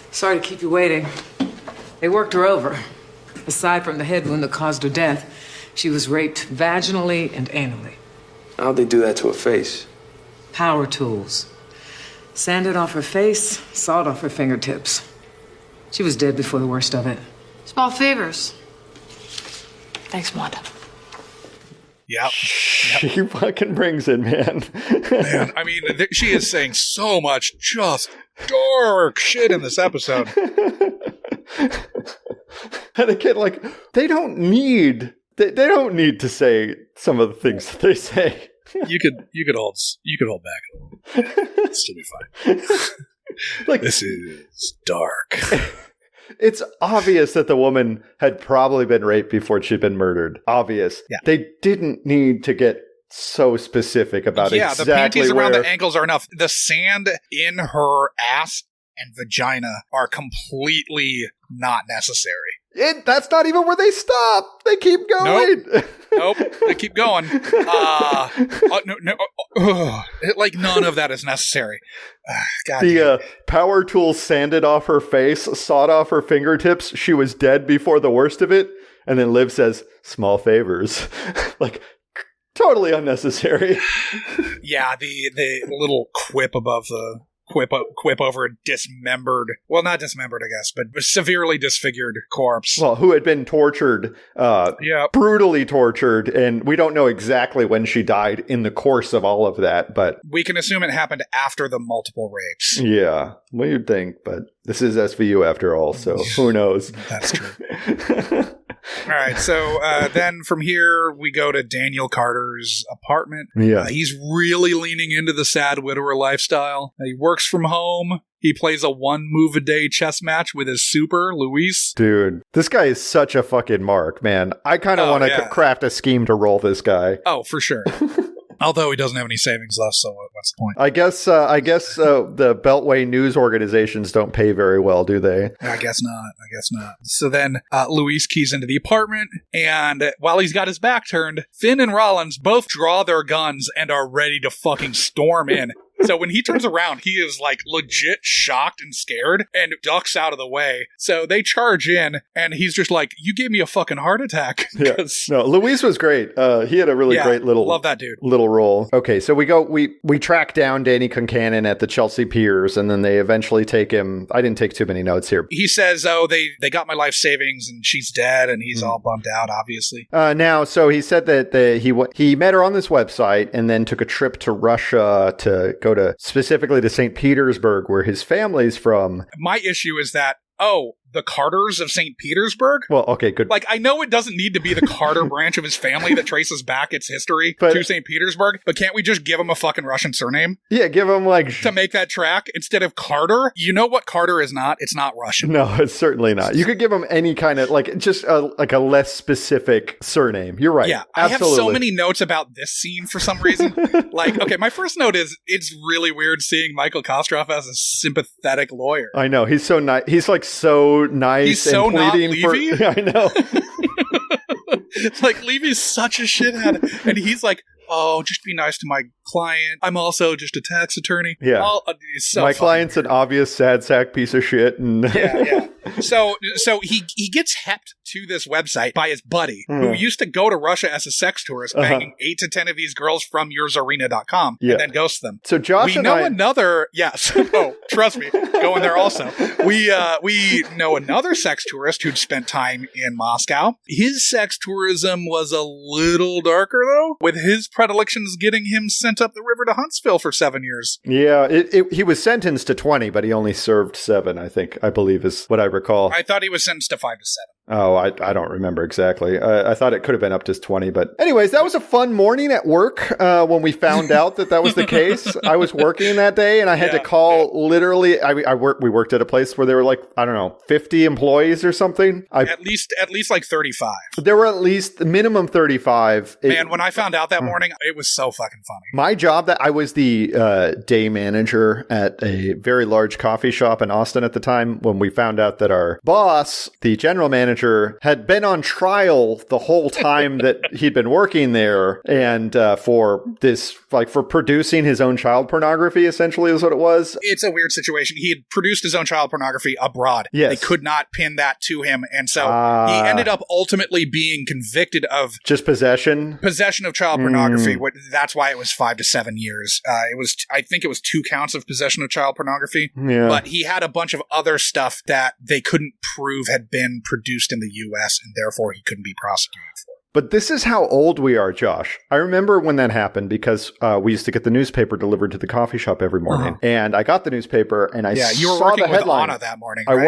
J: Sorry to keep you waiting. They worked her over. Aside from the head wound that caused her death, she was raped vaginally and anally.
I: How'd they do that to her face?
J: Power tools. Sanded off her face, sawed off her fingertips. She was dead before the worst of it.
K: Small favors. Thanks, Wanda.
F: Yep.
E: She fucking brings it, man.
F: Man, I mean, she is saying so much just dark shit in this episode.
E: And again, like, they don't need to say some of the things that they say.
F: You could hold back a little. It'll still be fine.
E: Like,
F: this is dark.
E: It's obvious that the woman had probably been raped before she'd been murdered. Obvious.
F: Yeah.
E: They didn't need to get so specific about exactly
F: the panties around
E: where...
F: the ankles are enough. The sand in her ass and vagina are completely not necessary.
E: That's not even where they stop. They keep going.
F: Nope. They keep going. Like, none of that is necessary.
E: The power tool sanded off her face, sawed off her fingertips. She was dead before the worst of it. And then Liv says, small favors. Like, totally unnecessary.
F: Yeah, the little quip above the... Quip over a dismembered, well, not dismembered, I guess, but severely disfigured corpse.
E: Well, who had been tortured, brutally tortured, and we don't know exactly when she died in the course of all of that, but...
F: We can assume it happened after the multiple rapes.
E: Yeah, well, you'd think, but this is SVU after all, so who knows?
F: That's true. All right, so then from here, we go to Daniel Carter's apartment.
E: Yeah.
F: He's really leaning into the sad widower lifestyle. He works from home. He plays a 1-move-a-day chess match with his super, Luis.
E: Dude, this guy is such a fucking mark, man. I kind of want to craft a scheme to roll this guy.
F: Oh, for sure. Although he doesn't have any savings left, so what's the point?
E: I guess the Beltway news organizations don't pay very well, do they?
F: I guess not. So then Luis keys into the apartment, and while he's got his back turned, Finn and Rollins both draw their guns and are ready to fucking storm in. So when he turns around, he is like legit shocked and scared and ducks out of the way. So they charge in and he's just like, you gave me a fucking heart attack.
E: Yeah. No, Luis was great. He had a really great little
F: love that dude.
E: Little role. Okay, so we track down Danny Concannon at the Chelsea Piers, and then they eventually take him. I didn't take too many notes here.
F: He says, oh, they got my life savings and she's dead, and he's all bummed out, obviously.
E: Now, so he said that he met her on this website and then took a trip to Russia to go to specifically to St. Petersburg, where his family's from.
F: My issue is that, the Carters of St. Petersburg?
E: Well, okay, good.
F: Like, I know it doesn't need to be the Carter branch of his family that traces back its history to St. Petersburg, but can't we just give him a fucking Russian surname?
E: Yeah, give him
F: to make that track instead of Carter? You know what Carter is not? It's not Russian.
E: No, it's certainly not. You could give him any kind of, just a less specific surname. You're right.
F: Yeah,
E: absolutely.
F: I have so many notes about this scene for some reason. Okay, my first note is, it's really weird seeing Michael Kostroff as a sympathetic lawyer.
E: I know, he's so nice. He's so nice.
F: He's so
E: and
F: not
E: pleading
F: Levy.
E: I know.
F: It's like, Levy's such a shithead, and he's like, oh, just be nice to my client. I'm also just a tax attorney.
E: Yeah. My client's an obvious sad sack piece of shit. And
F: yeah. So he gets hepped to this website by his buddy, who used to go to Russia as a sex tourist, banging 8 to 10 of these girls from yourzarina.com, and then ghosts them.
E: So Josh
F: yes. Oh, trust me, going there also. We know another sex tourist who'd spent time in Moscow. His sex tourism was a little darker, though, with his predilections getting him sent up the river to Huntsville for 7 years.
E: Yeah, he was sentenced to 20, but he only served 7, I believe is what I recall.
F: I thought he was sentenced to 5 to 7.
E: Oh, I don't remember exactly. I thought it could have been up to 20, but anyways, that was a fun morning at work when we found out that was the case. I was working that day, and I had to call literally. We worked at a place where there were 50 employees or something.
F: At least 35.
E: There were at least minimum 35.
F: Man, when I found out that morning, it was so fucking funny.
E: My job, that I was the day manager at a very large coffee shop in Austin at the time, when we found out that our boss, the general manager, had been on trial the whole time that he'd been working there, and for producing his own child pornography, essentially, is what it was.
F: It's a weird situation. He had produced his own child pornography abroad.
E: Yes.
F: They could not pin that to him, and so he ended up ultimately being convicted of
E: just possession
F: of child pornography. That's why it was 5 to 7 years. I think it was 2 counts of possession of child pornography.
E: Yeah.
F: But he had a bunch of other stuff that they couldn't prove had been produced in the U.S., and therefore he couldn't be prosecuted for.
E: But this is how old we are, Josh. I remember when that happened because we used to get the newspaper delivered to the coffee shop every morning. And I got the newspaper and I saw
F: you were working
E: the headline.
F: with Anna that morning, right?
E: I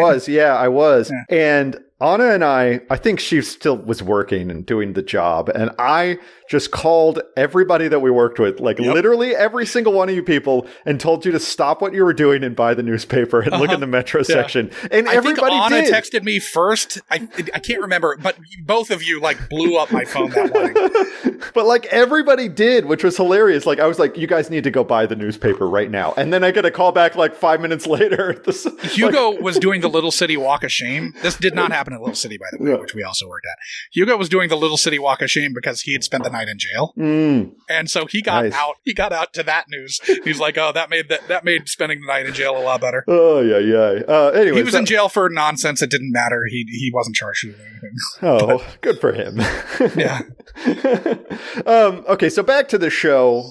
E: was. Yeah. And Anna and I think she still was working and doing the job. And I just called everybody that we worked with, like literally every single one of you people, and told you to stop what you were doing and buy the newspaper and look in the Metro section. And everybody
F: I think Anna
E: did.
F: texted me first. I can't remember, but both of you like blew up my phone that morning.
E: But like everybody did, which was hilarious. Like I was like, you guys need to go buy the newspaper right now. And then I get a call back like 5 minutes later.
F: Hugo was doing the Little City Walk of Shame. This did not happen in Little City, by the way, which we also worked at. Hugo was doing the Little City Walk of Shame because he had spent the night in jail. And so he got out. He got out to that news. He's like, oh, that made spending the night in jail a lot better.
E: Oh, yeah. Anyway,
F: he was in jail for nonsense. It didn't matter. He wasn't charged with anything.
E: Oh, good for him.
F: Yeah.
E: Okay, so back to the show.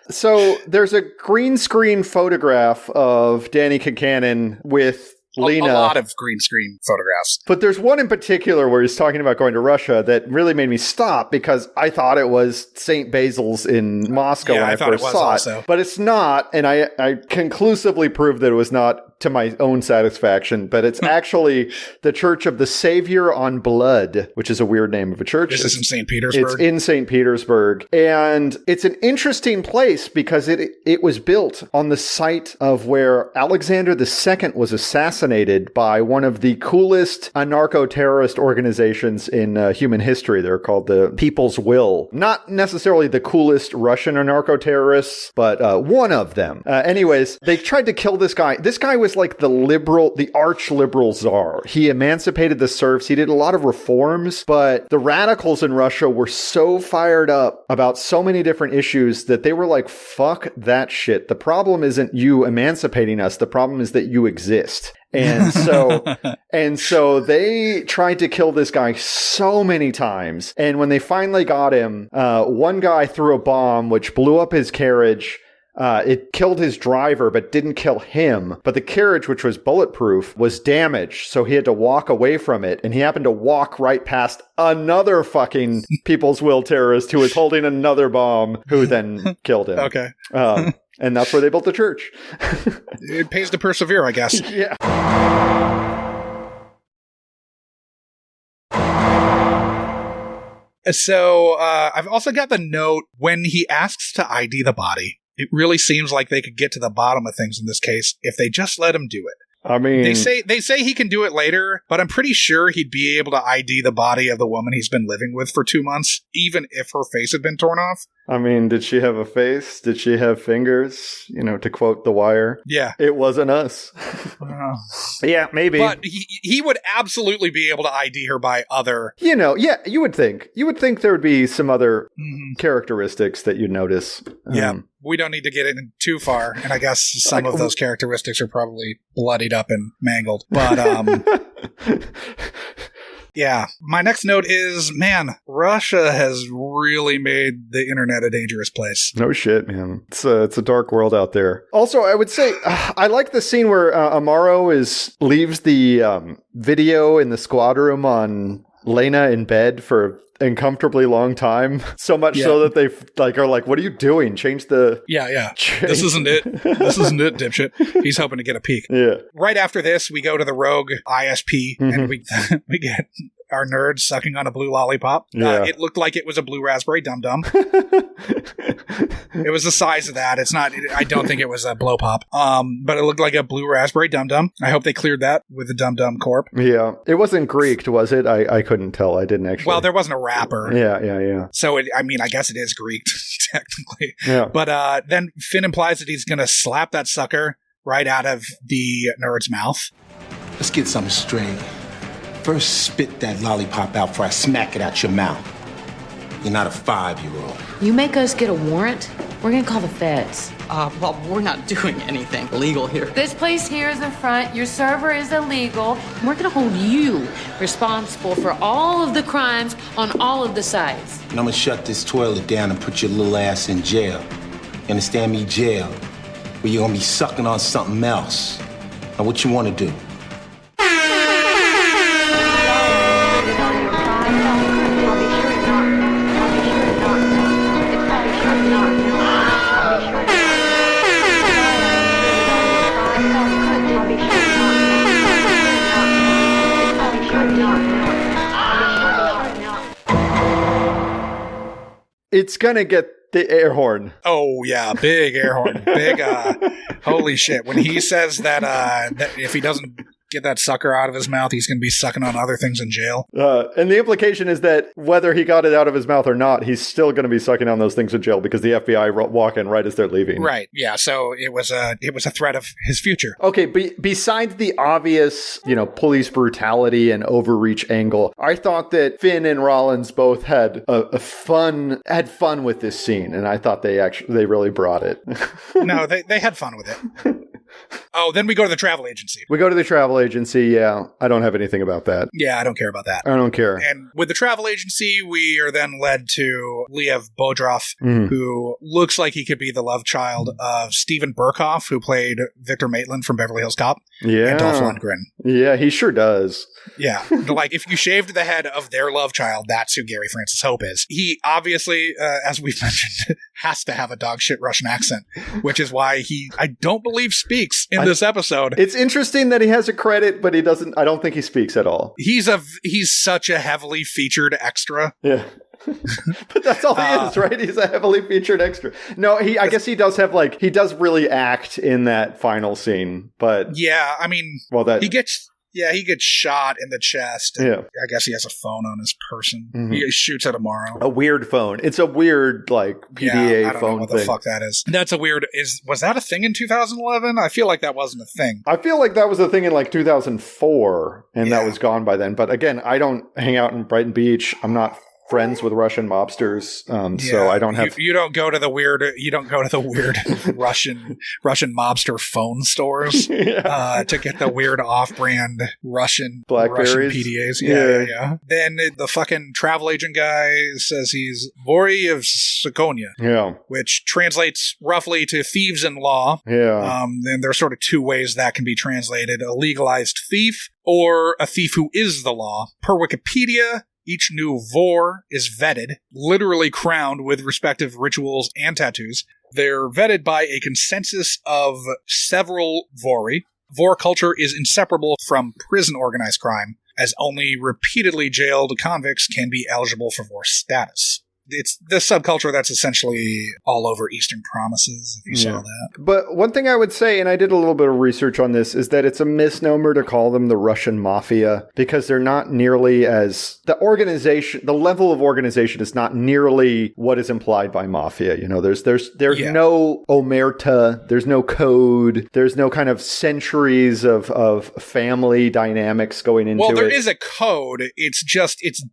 E: So there's a green screen photograph of Danny Concannon with Lena.
F: A lot of green screen photographs.
E: But there's one in particular where he's talking about going to Russia that really made me stop because I thought it was St. Basil's in Moscow when I first saw it. But it's not, and I conclusively proved that it was not to my own satisfaction, but it's actually the Church of the Savior on Blood, which is a weird name of a church.
F: This is in St. Petersburg?
E: It's in St. Petersburg. And it's an interesting place because it was built on the site of where Alexander II was assassinated by one of the coolest anarcho-terrorist organizations in human history. They're called the People's Will. Not necessarily the coolest Russian anarcho-terrorists, but one of them. Anyways, they tried to kill this guy. This guy was like the arch-liberal czar. He emancipated the serfs. He did a lot of reforms, but the radicals in Russia were so fired up about so many different issues that they were like, fuck that shit. The problem isn't you emancipating us. The problem is that you exist. And so they tried to kill this guy so many times. And when they finally got him, one guy threw a bomb which blew up his carriage. It killed his driver, but didn't kill him. But the carriage, which was bulletproof, was damaged. So he had to walk away from it. And he happened to walk right past another fucking People's Will terrorist who was holding another bomb, who then killed him.
F: Okay.
E: And that's where they built the church.
F: It pays to persevere, I guess.
E: Yeah.
F: So I've also got the note when he asks to ID the body. It really seems like they could get to the bottom of things in this case if they just let him do it.
E: I mean,
F: they say he can do it later, but I'm pretty sure he'd be able to ID the body of the woman he's been living with for 2 months, even if her face had been torn off.
E: I mean, did she have a face? Did she have fingers? You know, to quote The Wire.
F: Yeah.
E: It wasn't us. Yeah, maybe.
F: But he would absolutely be able to ID her by other...
E: You know, yeah, you would think. You would think there would be some other characteristics that you'd notice.
F: Yeah. We don't need to get in too far, and I guess some of those characteristics are probably bloodied up and mangled. But, yeah. My next note is, man, Russia has really made the internet a dangerous place.
E: No shit, man. It's a dark world out there. Also, I would say, I like the scene where Amaro leaves the video in the squad room on Lena in bed for uncomfortably long time, so much so that they are like, what are you doing? Change the
F: this isn't it dipshit. He's hoping to get a peek. Right after this, we go to the rogue ISP and we get our nerds sucking on a blue lollipop. It looked like it was a blue raspberry dum dum. It was the size of that. It's not. I don't think it was a blow pop. But it looked like a blue raspberry dum dum. I hope they cleared that with the dum dum corp.
E: Yeah, it wasn't Greeked, was it? I couldn't tell. I didn't actually.
F: Well, there wasn't a wrapper.
E: Yeah.
F: So I guess it is Greeked technically.
E: Yeah.
F: But then Finn implies that he's gonna slap that sucker right out of the nerd's mouth.
L: Let's get something straight. First, spit that lollipop out before I smack it out your mouth. You're not a 5-year-old.
M: You make us get a warrant, we're gonna call the feds.
N: Well, we're not doing anything illegal here.
M: This place here is the front, your server is illegal. We're gonna hold you responsible for all of the crimes on all of the sites.
L: And I'm gonna shut this toilet down and put your little ass in jail. You understand me? Jail. Where you're gonna be sucking on something else. Now, what you wanna do?
O: Not
E: It's gonna get the air horn.
F: Oh yeah, big air horn. Big holy shit. When he says that if he doesn't get that sucker out of his mouth, he's going to be sucking on other things in jail.
E: And the implication is that whether he got it out of his mouth or not, he's still going to be sucking on those things in jail because the FBI walk in right as they're leaving.
F: Right. Yeah. So it was a threat of his future.
E: Okay. Besides the obvious, police brutality and overreach angle, I thought that Finn and Rollins both had fun with this scene, and I thought they really brought it.
F: No, they had fun with it. Oh, then we go to the travel agency.
E: We go to the travel agency, yeah. I don't have anything about that.
F: Yeah, I don't care about that.
E: I don't care.
F: And with the travel agency, we are then led to Liev Bodroff, who looks like he could be the love child of Steven Berkoff, who played Victor Maitland from Beverly Hills Cop.
E: Yeah.
F: And Dolph Lundgren.
E: Yeah, he sure does.
F: Yeah. Like, if you shaved the head of their love child, that's who Gary Francis Hope is. He obviously, as we've mentioned, has to have a dogshit Russian accent, which is why he, I don't believe, speaks in this episode.
E: It's interesting that he has a credit, but he doesn't, I don't think he speaks at all.
F: He's such a heavily featured extra.
E: Yeah. But that's all he is, right? He's a heavily featured extra. No, I guess he does have he does really act in that final scene, but
F: yeah, I mean, he gets shot in the chest. And I guess he has a phone on his person. Mm-hmm. He shoots at Amaro.
E: A weird phone. It's a weird PDA
F: I don't
E: phone
F: know what
E: thing.
F: The fuck that is. That's a weird. Was that a thing in 2011? I feel like that wasn't a thing.
E: I feel like that was a thing in 2004, and that was gone by then. But again, I don't hang out in Brighton Beach. I'm not friends with Russian mobsters, so I don't have.
F: You don't go to the weird. You don't go to the weird Russian mobster phone stores to get the weird off-brand Russian PDAs. Yeah. Then the fucking travel agent guy says he's vory of Zakonia, which translates roughly to thieves in law.
E: Yeah.
F: And there's sort of two ways that can be translated: a legalized thief or a thief who is the law. Per Wikipedia, each new vor is vetted, literally crowned with respective rituals and tattoos. They're vetted by a consensus of several vory. Vor culture is inseparable from prison organized crime, as only repeatedly jailed convicts can be eligible for vor status. It's the subculture that's essentially all over Eastern Promises, if you saw that.
E: But one thing I would say, and I did a little bit of research on this, is that it's a misnomer to call them the Russian mafia, because they're not nearly as... The level of organization is not nearly what is implied by mafia. There's no omerta, there's no code, there's no kind of centuries of family dynamics going into it.
F: Well, there is a code, it's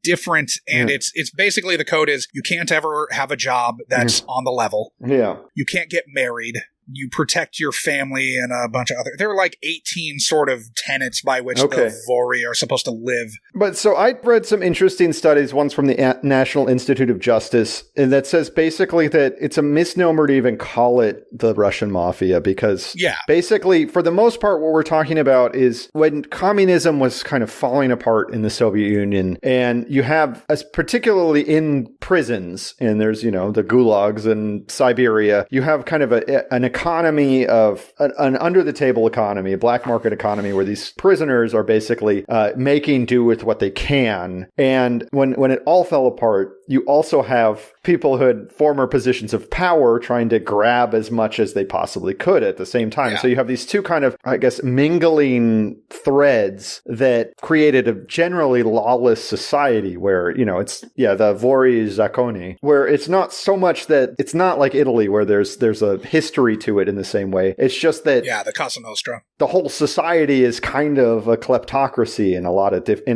F: different, and it's basically the code is you can't ever have a job that's on the level.
E: Yeah.
F: You can't get married. You protect your family and a bunch of other... There are 18 sort of tenets by which the vory are supposed to live.
E: But so I read some interesting studies, one's from the National Institute of Justice, and that says basically that it's a misnomer to even call it the Russian mafia, because basically, for the most part, what we're talking about is when communism was kind of falling apart in the Soviet Union, and you have, particularly in prisons, and there's, the gulags in Siberia, you have kind of an economy of an under-the-table economy, a black market economy, where these prisoners are basically making do with what they can. And when it all fell apart, you also have people who had former positions of power trying to grab as much as they possibly could at the same time. So you have these two kind of, I guess, mingling threads that created a generally lawless society where, it's, the vory zakone, where it's not so much that it's not like Italy where there's a history to it in the same way. It's just that
F: the Casa Nostra.
E: The whole society is kind of a kleptocracy in a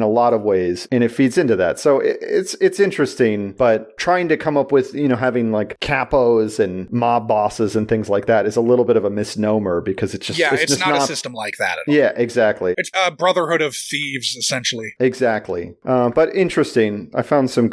E: lot of ways, and it feeds into that. So it's interesting, but trying to come up with having capos and mob bosses and things like that is a little bit of a misnomer, because it's just
F: it's not a system like that at all.
E: Yeah, exactly.
F: It's a brotherhood of thieves, essentially.
E: Exactly. But interesting. I found some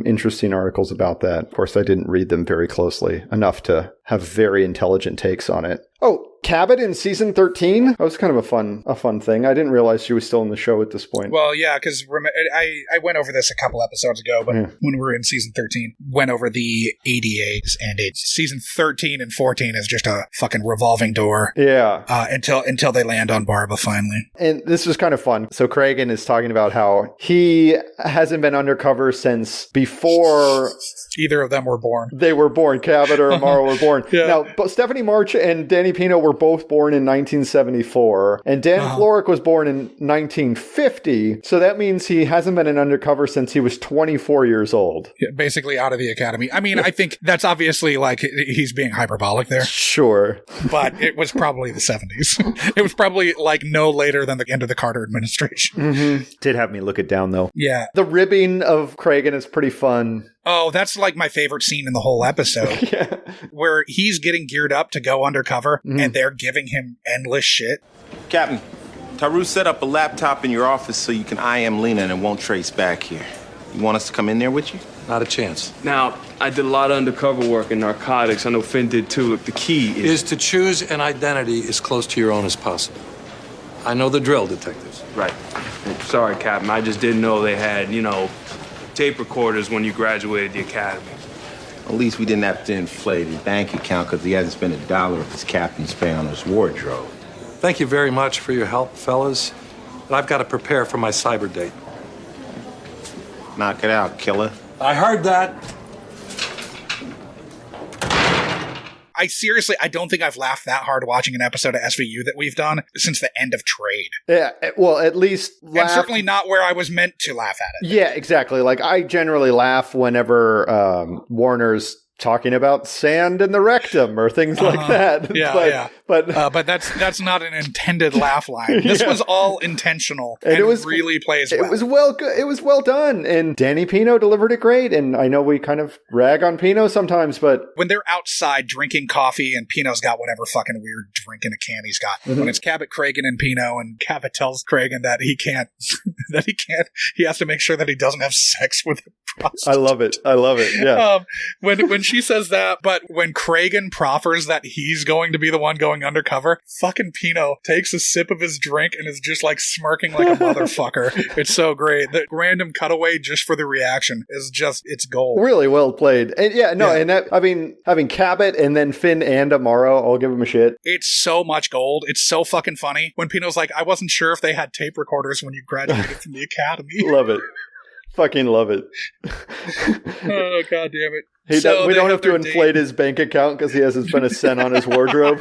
E: interesting articles about that. Of course, I didn't read them very closely enough to have very intelligent takes on it. Oh, Cabot in season 13? That was kind of a fun thing. I didn't realize she was still in the show at this point.
F: Well, yeah, because I went over this a couple episodes ago, but when we were in season 13, went over the ADAs, and season 13 and 14 is just a fucking revolving door.
E: Yeah.
F: Until they land on Barba finally.
E: And this was kind of fun. So Cragen is talking about how he hasn't been undercover since before
F: either of them were born.
E: They were born. Cabot or Amaro were born. Yeah. Now, but Stephanie March and Danny Pino were both born in 1974, and Dan Florek was born in 1950. So that means he hasn't been an undercover since he was 24 years old.
F: Yeah, basically out of the academy. I mean, I think that's obviously like he's being hyperbolic there.
E: Sure.
F: But it was probably the 70s. It was probably like no later than the end of the Carter administration.
E: Mm-hmm. Did have me look it down, though.
F: Yeah.
E: The ribbing of Cragen is pretty fun.
F: Oh, that's like my favorite scene in the whole episode.
E: Yeah.
F: Where he's getting geared up to go undercover, and they're giving him endless shit.
L: Captain, Taru set up a laptop in your office so you can IM Lena and it won't trace back here. You want us to come in there with you?
C: Not a chance.
I: Now, I did a lot of undercover work in narcotics. I know Finn did too. Look, the key
C: is to choose an identity as close to your own as possible. I know the drill, detectives.
I: Right. Sorry, Captain. I just didn't know they had, tape recorders when you graduated the academy.
L: At least we didn't have to inflate his bank account because he hasn't spent $1 of his captain's pay on his wardrobe.
C: Thank you very much for your help, fellas. But I've got to prepare for my cyber date.
L: Knock it out, killer.
C: I heard that.
F: I don't think I've laughed that hard watching an episode of SVU that we've done since the end of Trade.
E: Yeah, well, at least
F: and certainly not where I was meant to laugh at it.
E: Yeah, exactly. Like, I generally laugh whenever Warner's talking about sand in the rectum or things like that.
F: Yeah,
E: but
F: that's not an intended laugh line. This was all intentional, and it was really plays well.
E: It was well done, and Danny Pino delivered it great. And I know we kind of rag on Pino sometimes, but
F: when they're outside drinking coffee and Pino's got whatever fucking weird drink in a can he's got, when it's Cabot, Cragen, and Pino, and Cabot tells Cragen that he can't, he has to make sure that he doesn't have sex with a prostitute.
E: I love it. Yeah.
F: When she says that, but when Cragen proffers that he's going to be the one going undercover, fucking Pino takes a sip of his drink and is just like smirking like a motherfucker. It's so great. The random cutaway just for the reaction is just, it's gold.
E: Really well played. And and that, I mean, having Cabot and then Finn and Amaro, I'll give him a shit.
F: It's so much gold. It's so fucking funny. When Pino's like, I wasn't sure if they had tape recorders when you graduated from the academy.
E: Love it. Fucking love it.
F: Oh, God damn it.
E: We don't have to inflate his bank account because he hasn't spent a cent on his wardrobe.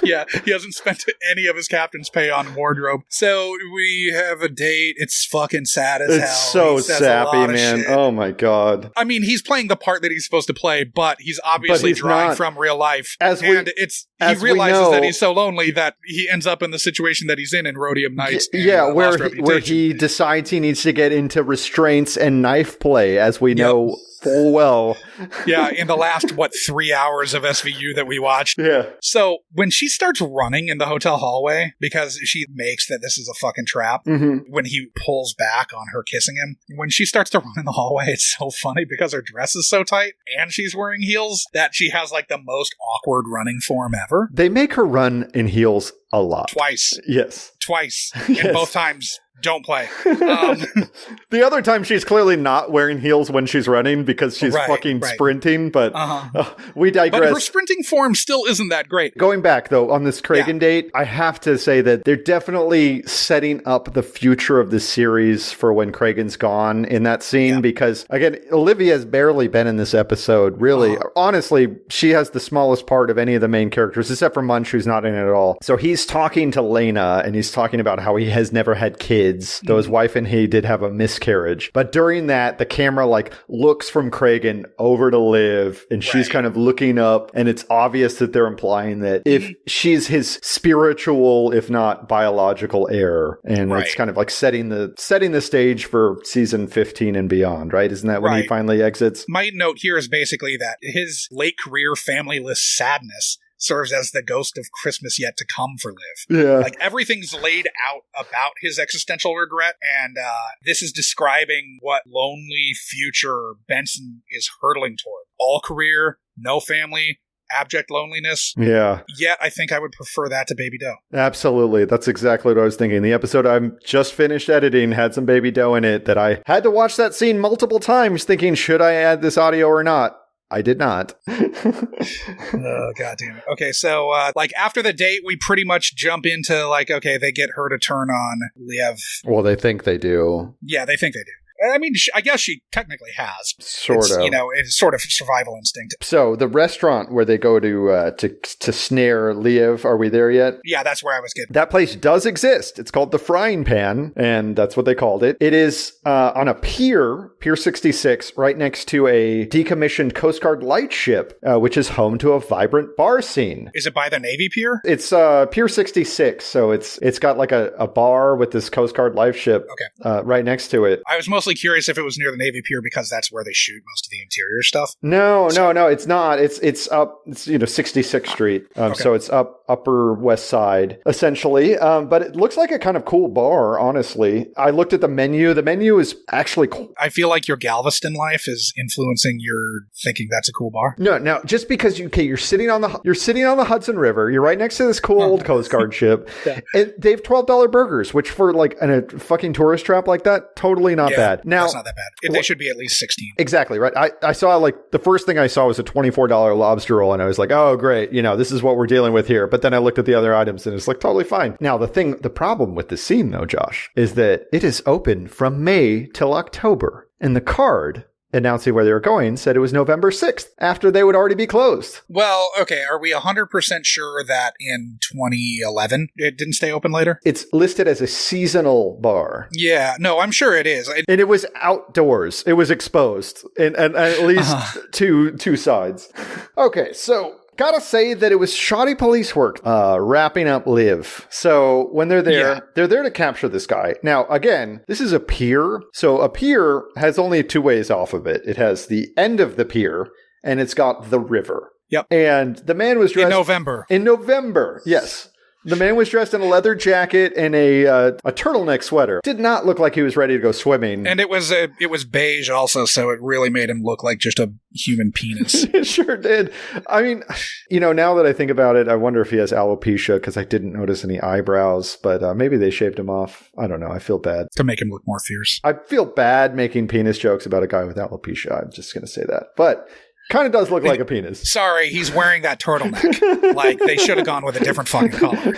F: Yeah, he hasn't spent any of his captain's pay on wardrobe. So we have a date. It's fucking sad as hell.
E: It's so sappy, man. Oh my God.
F: I mean, he's playing the part that he's supposed to play, but he's obviously drawing from real life. He realizes that he's so lonely that he ends up in the situation that he's in Rhodium Nights.
E: Yeah, where he decides he needs to get into restraints and knife play, as we know full well.
F: Yeah, in the last, 3 hours of SVU that we watched.
E: Yeah.
F: So when she starts running in the hotel hallway, because she makes that this is a fucking trap, when he pulls back on her kissing him, when she starts to run in the hallway, it's so funny because her dress is so tight and she's wearing heels that she has like the most awkward running form ever.
E: They make her run in heels a lot.
F: Twice.
E: Yes.
F: Twice. And both times don't play.
E: The other time she's clearly not wearing heels when she's running because she's sprinting, but we digress.
F: But her sprinting form still isn't that great.
E: Going back, though, on this Cragen date, I have to say that they're definitely setting up the future of the series for when Cragen's gone in that scene because, again, Olivia has barely been in this episode, really. Honestly, she has the smallest part of any of the main characters, except for Munch, who's not in it at all. So he's talking to Lena, and he's talking about how he has never had kids, though his wife and he did have a miscarriage. But during that, the camera looks from Cragen over to Liv, and she's kind of looking up, and it's obvious that they're implying that if she's his spiritual, if not biological heir, and it's kind of like setting the stage for season 15 and beyond, right? Isn't that when he finally exits?
F: My note here is basically that his late career familyless sadness serves as the ghost of Christmas yet to come for Liv.
E: Yeah.
F: Like, everything's laid out about his existential regret, and this is describing what lonely future Benson is hurtling toward. All career, no family, abject loneliness.
E: Yeah.
F: Yet I think I would prefer that to Baby Doe.
E: Absolutely. That's exactly what I was thinking. The episode I'm just finished editing had some Baby Doe in it that I had to watch that scene multiple times thinking, should I add this audio or not? I did not.
F: Oh, God damn it. Okay, so, after the date, we pretty much jump into, okay, they get her to turn on Liev.
E: Well, they think they do.
F: Yeah, they think they do. I mean, I guess she technically has.
E: Sort of.
F: It's sort of survival instinct.
E: So, the restaurant where they go to snare Liev, are we there yet?
F: Yeah, that's where I was getting.
E: That place does exist. It's called the Frying Pan, and that's what they called it. It is on a pier, Pier 66, right next to a decommissioned Coast Guard lightship, which is home to a vibrant bar scene.
F: Is it by the Navy Pier?
E: It's Pier 66, so it's got like a bar with this Coast Guard lightship right next to it.
F: I was mostly curious if it was near the Navy Pier because that's where they shoot most of the interior stuff.
E: No, it's not. It's up. It's 66th Street. So it's up Upper West Side essentially. But it looks like a kind of cool bar. Honestly, I looked at the menu. The menu is actually cool.
F: I feel like your Galveston life is influencing your thinking that's a cool bar.
E: No, just because you're sitting on the Hudson River. You're right next to this cool old Coast Guard ship. Yeah. And they have $12 burgers, which for a fucking tourist trap like that, totally not bad. Now,
F: that's not that bad. They should be at least 16.
E: Exactly, right. I saw the first thing I saw was a $24 lobster roll, and I was like, oh, great. This is what we're dealing with here. But then I looked at the other items, and it's totally fine. Now, the problem with the scene, though, Josh, is that it is open from May till October. And the card announcing where they were going said it was November 6th, after they would already be closed.
F: Well, okay, are we 100% sure that in 2011 it didn't stay open later?
E: It's listed as a seasonal bar.
F: Yeah, no, I'm sure it is.
E: And it was outdoors. It was exposed, and at least two sides. Okay, so gotta say that it was shoddy police work wrapping up Liev. So when they're there, they're there to capture this guy. Now, again, this is a pier. So a pier has only two ways off of it. It has the end of the pier, and it's got the river.
F: Yep.
E: And the man was dressed...
F: In
E: November, yes. The man was dressed in a leather jacket and a turtleneck sweater. Did not look like he was ready to go swimming.
F: And it was beige also, so it really made him look like just a human penis.
E: It sure did. I mean, now that I think about it, I wonder if he has alopecia because I didn't notice any eyebrows, but maybe they shaved him off. I don't know. I feel bad.
F: To make him look more fierce.
E: I feel bad making penis jokes about a guy with alopecia. I'm just going to say that. But... kind of does look like a penis.
F: Sorry, he's wearing that turtleneck. They should have gone with a different fucking color.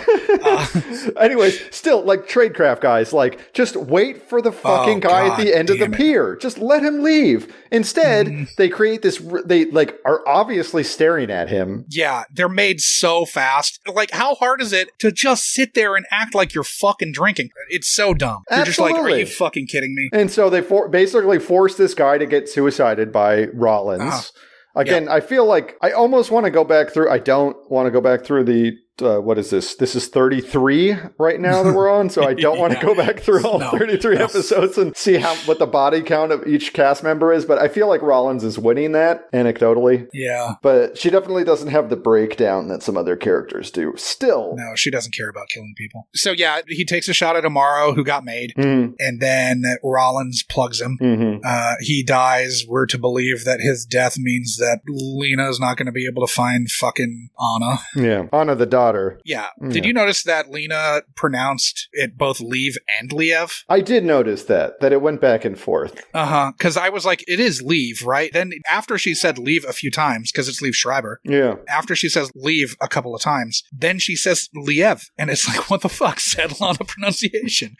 E: Anyways, still, tradecraft guys, just wait for the fucking guy at the end of the pier. Just let him leave. Instead, they create this, they are obviously staring at him.
F: Yeah, they're made so fast. How hard is it to just sit there and act like you're fucking drinking? It's so dumb. You're just are you fucking kidding me?
E: And so they basically force this guy to get suicided by Rollins. Again, I feel like I almost want to go back through. I don't want to go back through the, what is this? This is 33 right now that we're on. So I don't want to go back through all 33 episodes and see what the body count of each cast member is. But I feel like Rollins is winning that anecdotally.
F: Yeah.
E: But she definitely doesn't have the breakdown that some other characters do. Still.
F: No, she doesn't care about killing people. So yeah, he takes a shot at Amaro, who got made. Mm-hmm. And then Rollins plugs him. Mm-hmm. He dies. We're to believe that his death means that Lena is not going to be able to find fucking Anna.
E: Yeah. Anna the daughter.
F: Yeah. Did you notice that Lena pronounced it both Leave and Liev?
E: I did notice that it went back and forth.
F: Uh-huh. Because I was like, it is Leave, right? Then after she said Leave a few times, because it's Liev Schreiber.
E: Yeah.
F: After she says Leave a couple of times, then she says Liev. And it's like, what the fuck? Settle on a pronunciation.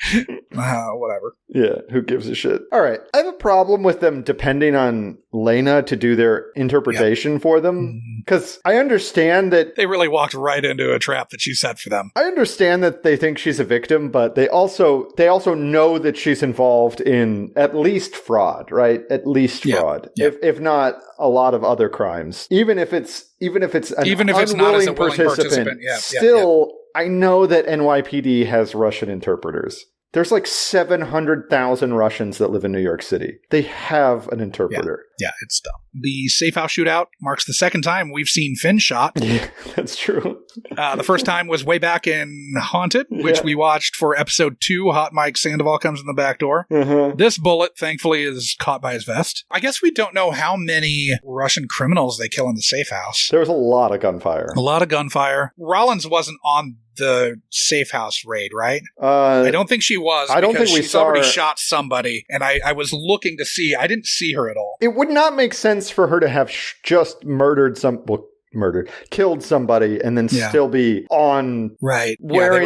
F: Whatever.
E: Yeah. Who gives a shit? All right. I have a problem with them depending on Lena to do their interpretation for them. Because I understand that
F: they really walked right into a trap that she set for them.
E: I understand that they think she's a victim, but they also know that she's involved in at least fraud, right? At least fraud, if not a lot of other crimes. Even if it's an unwilling participant. Still, I know that NYPD has Russian interpreters. There's 700,000 Russians that live in New York City. They have an interpreter.
F: Yeah, it's dumb. The safe house shootout marks the second time we've seen Finn shot.
E: Yeah, that's true.
F: The first time was way back in Haunted, which we watched for episode 2. Hot Mike Sandoval comes in the back door. This bullet, thankfully, is caught by his vest. I guess we don't know how many Russian criminals they kill in the safe house.
E: There was a lot of gunfire.
F: A lot of gunfire. Rollins wasn't on the safe house raid, right? I don't think she was.
E: I don't think we
F: she's
E: saw
F: already
E: her.
F: shot somebody, and I was looking to see. I didn't see her at all.
E: It would not make sense for her to have just killed somebody and then still be on wearing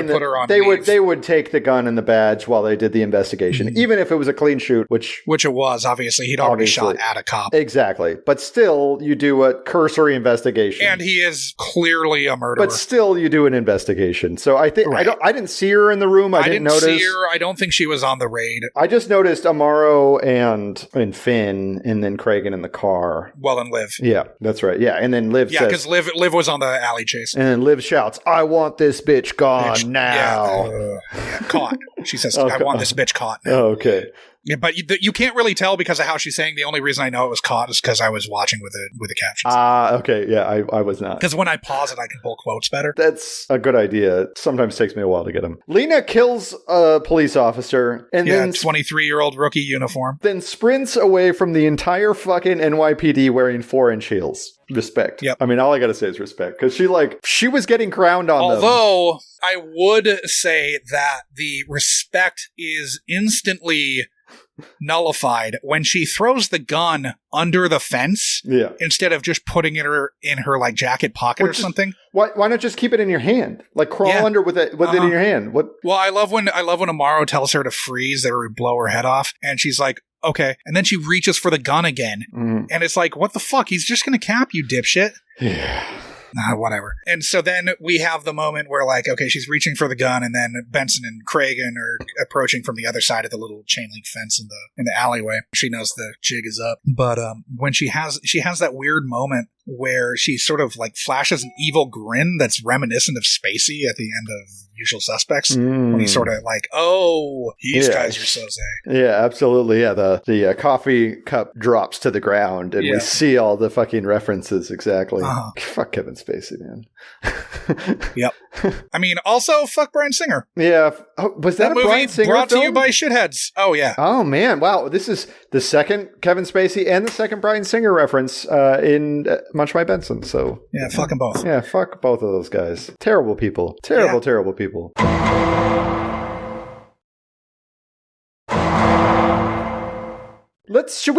F: they would put her on
E: they
F: leave.
E: would take the gun and the badge while they did the investigation, even if it was a clean shoot, which
F: it was. Obviously, he'd already shot at a cop.
E: Exactly, but still, you do a cursory investigation,
F: and he is clearly a murderer.
E: But still, you do an investigation. So I think I didn't see her in the room. I didn't notice.
F: See her. I don't think she was on the raid.
E: I just noticed Amaro and Finn, and then Cragen in the car.
F: Well, and Liv.
E: Yeah, that's right. Yeah, and then Liv says.
F: Liv was on the alley chase.
E: And then Liv shouts, "I want this bitch gone now."
F: Caught. She says, I want this bitch caught now.
E: Okay.
F: Yeah, but you can't really tell because of how she's saying. The only reason I know it was caught is because I was watching with the captions.
E: Okay. Yeah, I was not.
F: Because when I pause it, I can pull quotes better.
E: That's a good idea. It sometimes takes me a while to get them. Lena kills a police officer and then
F: 23-year-old rookie uniform.
E: Then sprints away from the entire fucking NYPD wearing 4-inch heels. Respect.
F: Yep.
E: I mean, all I gotta say is respect. Because she was getting crowned on them.
F: Although, I would say that the respect is instantly nullified when she throws the gun under the fence instead of just putting it in her like jacket pocket or something.
E: Why not just keep it in your hand? Like crawl under with it in your hand. What?
F: Well, I love when Amaro tells her to freeze, that would blow her head off, and she's like, okay. And then she reaches for the gun again. And it's like, what the fuck? He's just going to cap you, dipshit.
E: Yeah.
F: Whatever. And so then we have the moment where, like, okay, she's reaching for the gun, and then Benson and Cragen are approaching from the other side of the little chain link fence in the alleyway. She knows the jig is up. But when she has that weird moment where she sort of like flashes an evil grin that's reminiscent of Spacey at the end of Usual Suspects, when he's sort of like, oh, these guys are soze.
E: Yeah, absolutely. Yeah, the coffee cup drops to the ground, and we see all the fucking references exactly. Fuck Kevin Spacey, man.
F: Yep. I mean, also, fuck Bryan Singer.
E: Yeah. Was that a
F: movie
E: Bryan Singer
F: brought
E: film?
F: to you by Shitheads? Oh, yeah.
E: Oh, man. Wow. This is the second Kevin Spacey and the second Bryan Singer reference in Munch by Benson. So
F: yeah, fuck them both.
E: Yeah, fuck both of those guys. Terrible people. Terrible people. Should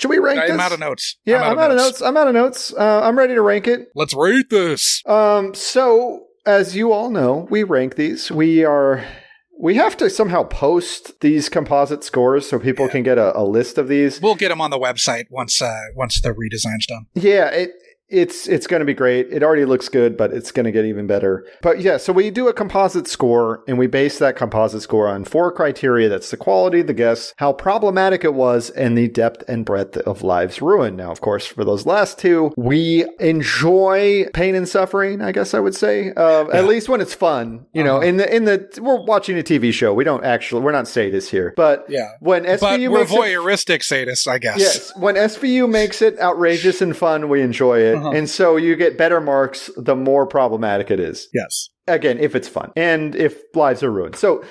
E: we rank this?
F: I'm out of notes.
E: Yeah, I'm out of notes. I'm ready to rank it.
F: Let's rate this.
E: So as you all know, we rank these. We have to somehow post these composite scores so people can get a list of these.
F: We'll get them on the website once the redesign's done.
E: Yeah, it's going to be great. It already looks good, but it's going to get even better. But yeah, so we do a composite score, and we base that composite score on 4 criteria. That's the quality, the guess, how problematic it was, and the depth and breadth of lives ruined. Now, of course, for those last 2, we enjoy pain and suffering, I guess I would say, at least when it's fun. You know, in the we're watching a TV show. We're not sadists here, but when SVU
F: we're voyeuristic sadists, I guess.
E: Yes, when SVU makes it outrageous and fun, we enjoy it. And so you get better marks the more problematic it is.
F: Yes.
E: Again, if it's fun and if lives are ruined. So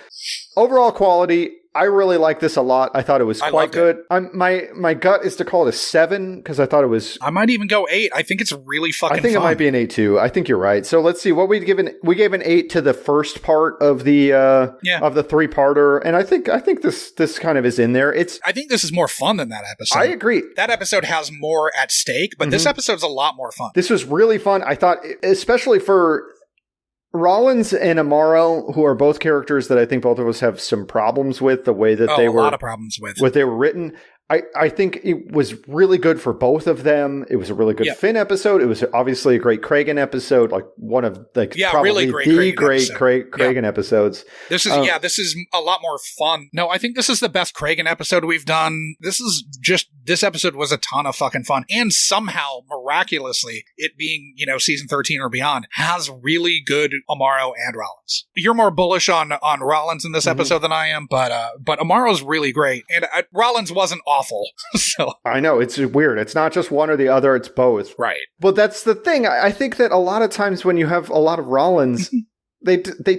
E: overall quality, I really like this a lot. I thought it was quite good. My gut is to call it a 7 because I thought it was...
F: I might even go 8. I think it's really fucking fun.
E: I think it might be an 8 too. I think you're right. So let's see. What we gave an 8 to the first part of the of the 3-parter, and I think this kind of is in there. I
F: think this is more fun than that episode.
E: I agree.
F: That episode has more at stake, but this episode's a lot more fun.
E: This was really fun. I thought, especially for Rollins and Amaro, who are both characters that I think both of us have some problems with, the way that they were...
F: a lot of problems with.
E: What they were written. I think it was really good for both of them. It was a really good Finn episode. It was obviously a great Cragen episode, like one of probably
F: really
E: great Cragen episodes.
F: This is this is a lot more fun. No, I think this is the best Cragen episode we've done. This episode was a ton of fucking fun, and somehow miraculously, it being season 13 or beyond, has really good Amaro and Rollins. You're more bullish on Rollins in this episode than I am, but Amaro's really great, and Rollins wasn't awful awful. So
E: I know, it's weird. It's not just one or the other, it's both.
F: Right.
E: But that's the thing. I think that a lot of times when you have a lot of Rollins, they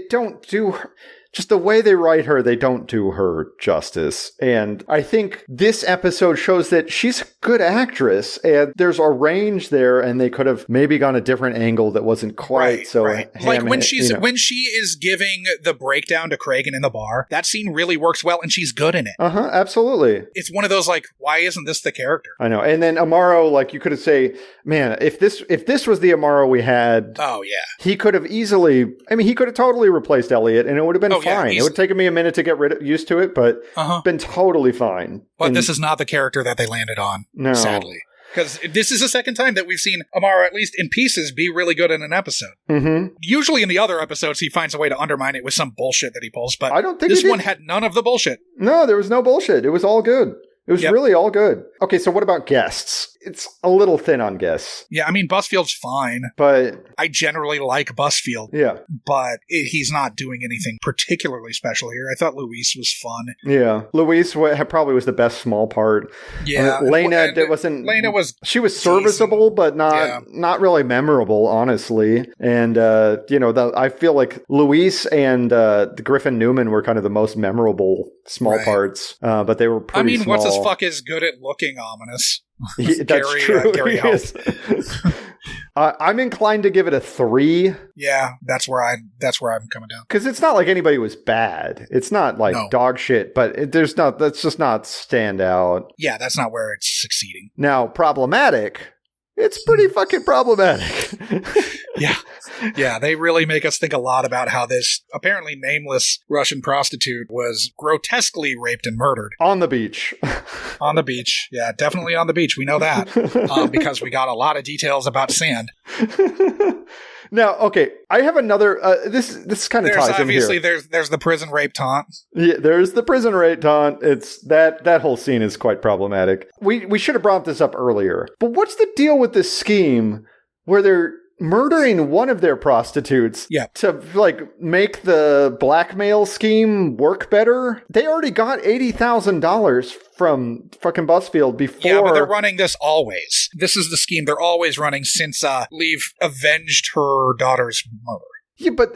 E: don't do just the way they write her, they don't do her justice. And I think this episode shows that she's a good actress and there's a range there, and they could have maybe gone a different angle that wasn't quite so
F: like when she is giving the breakdown to Cragen in the bar, that scene really works well and she's good in it.
E: Absolutely.
F: It's one of those like, why isn't this the character?
E: I know. And then Amaro, like, you could have say, man, if this was the Amaro we had,
F: oh yeah,
E: he could have easily, I mean, he could have totally replaced Elliot and it would have been fine. It would take me a minute to get used to it, but been totally fine.
F: But this is not the character that they landed on, sadly. Because this is the second time that we've seen Amaro, at least in pieces, be really good in an episode. Mm-hmm. Usually in the other episodes, he finds a way to undermine it with some bullshit that he pulls, but I don't think this one had none of the bullshit.
E: No, there was no bullshit. It was all good. It was really all good. Okay, so what about guests? It's a little thin on guests.
F: Yeah, I mean, Busfield's fine.
E: But
F: I generally like Busfield.
E: Yeah.
F: But he's not doing anything particularly special here. I thought Luis was fun.
E: Yeah. Luis probably was the best small part.
F: Yeah.
E: Lena she was serviceable, but not really memorable, honestly. And, I feel like Luis and Griffin Newman were kind of the most memorable small parts, but they were pretty small.
F: What's his fuck is good at looking ominous.
E: That's true. Gary Hope. I'm inclined to give it a 3.
F: Yeah, that's where I'm coming down.
E: Because it's not like anybody was bad. It's not like dog shit, but that's just not stand out.
F: Yeah, that's not where it's succeeding.
E: Now, problematic. It's pretty fucking problematic.
F: Yeah, they really make us think a lot about how this apparently nameless Russian prostitute was grotesquely raped and murdered.
E: On the beach.
F: On the beach. Yeah, definitely on the beach. We know that because we got a lot of details about sand.
E: Now, okay, I have another. This kind of ties in here.
F: Obviously, there's the prison rape taunt.
E: Yeah, there's the prison rape taunt. It's that whole scene is quite problematic. We should have brought this up earlier. But what's the deal with this scheme where they're murdering one of their prostitutes to like make the blackmail scheme work better? They already got $80,000 from fucking Busfield before.
F: Yeah, but they're running this always. This is the scheme they're always running since Leave avenged her daughter's murder.
E: Yeah, but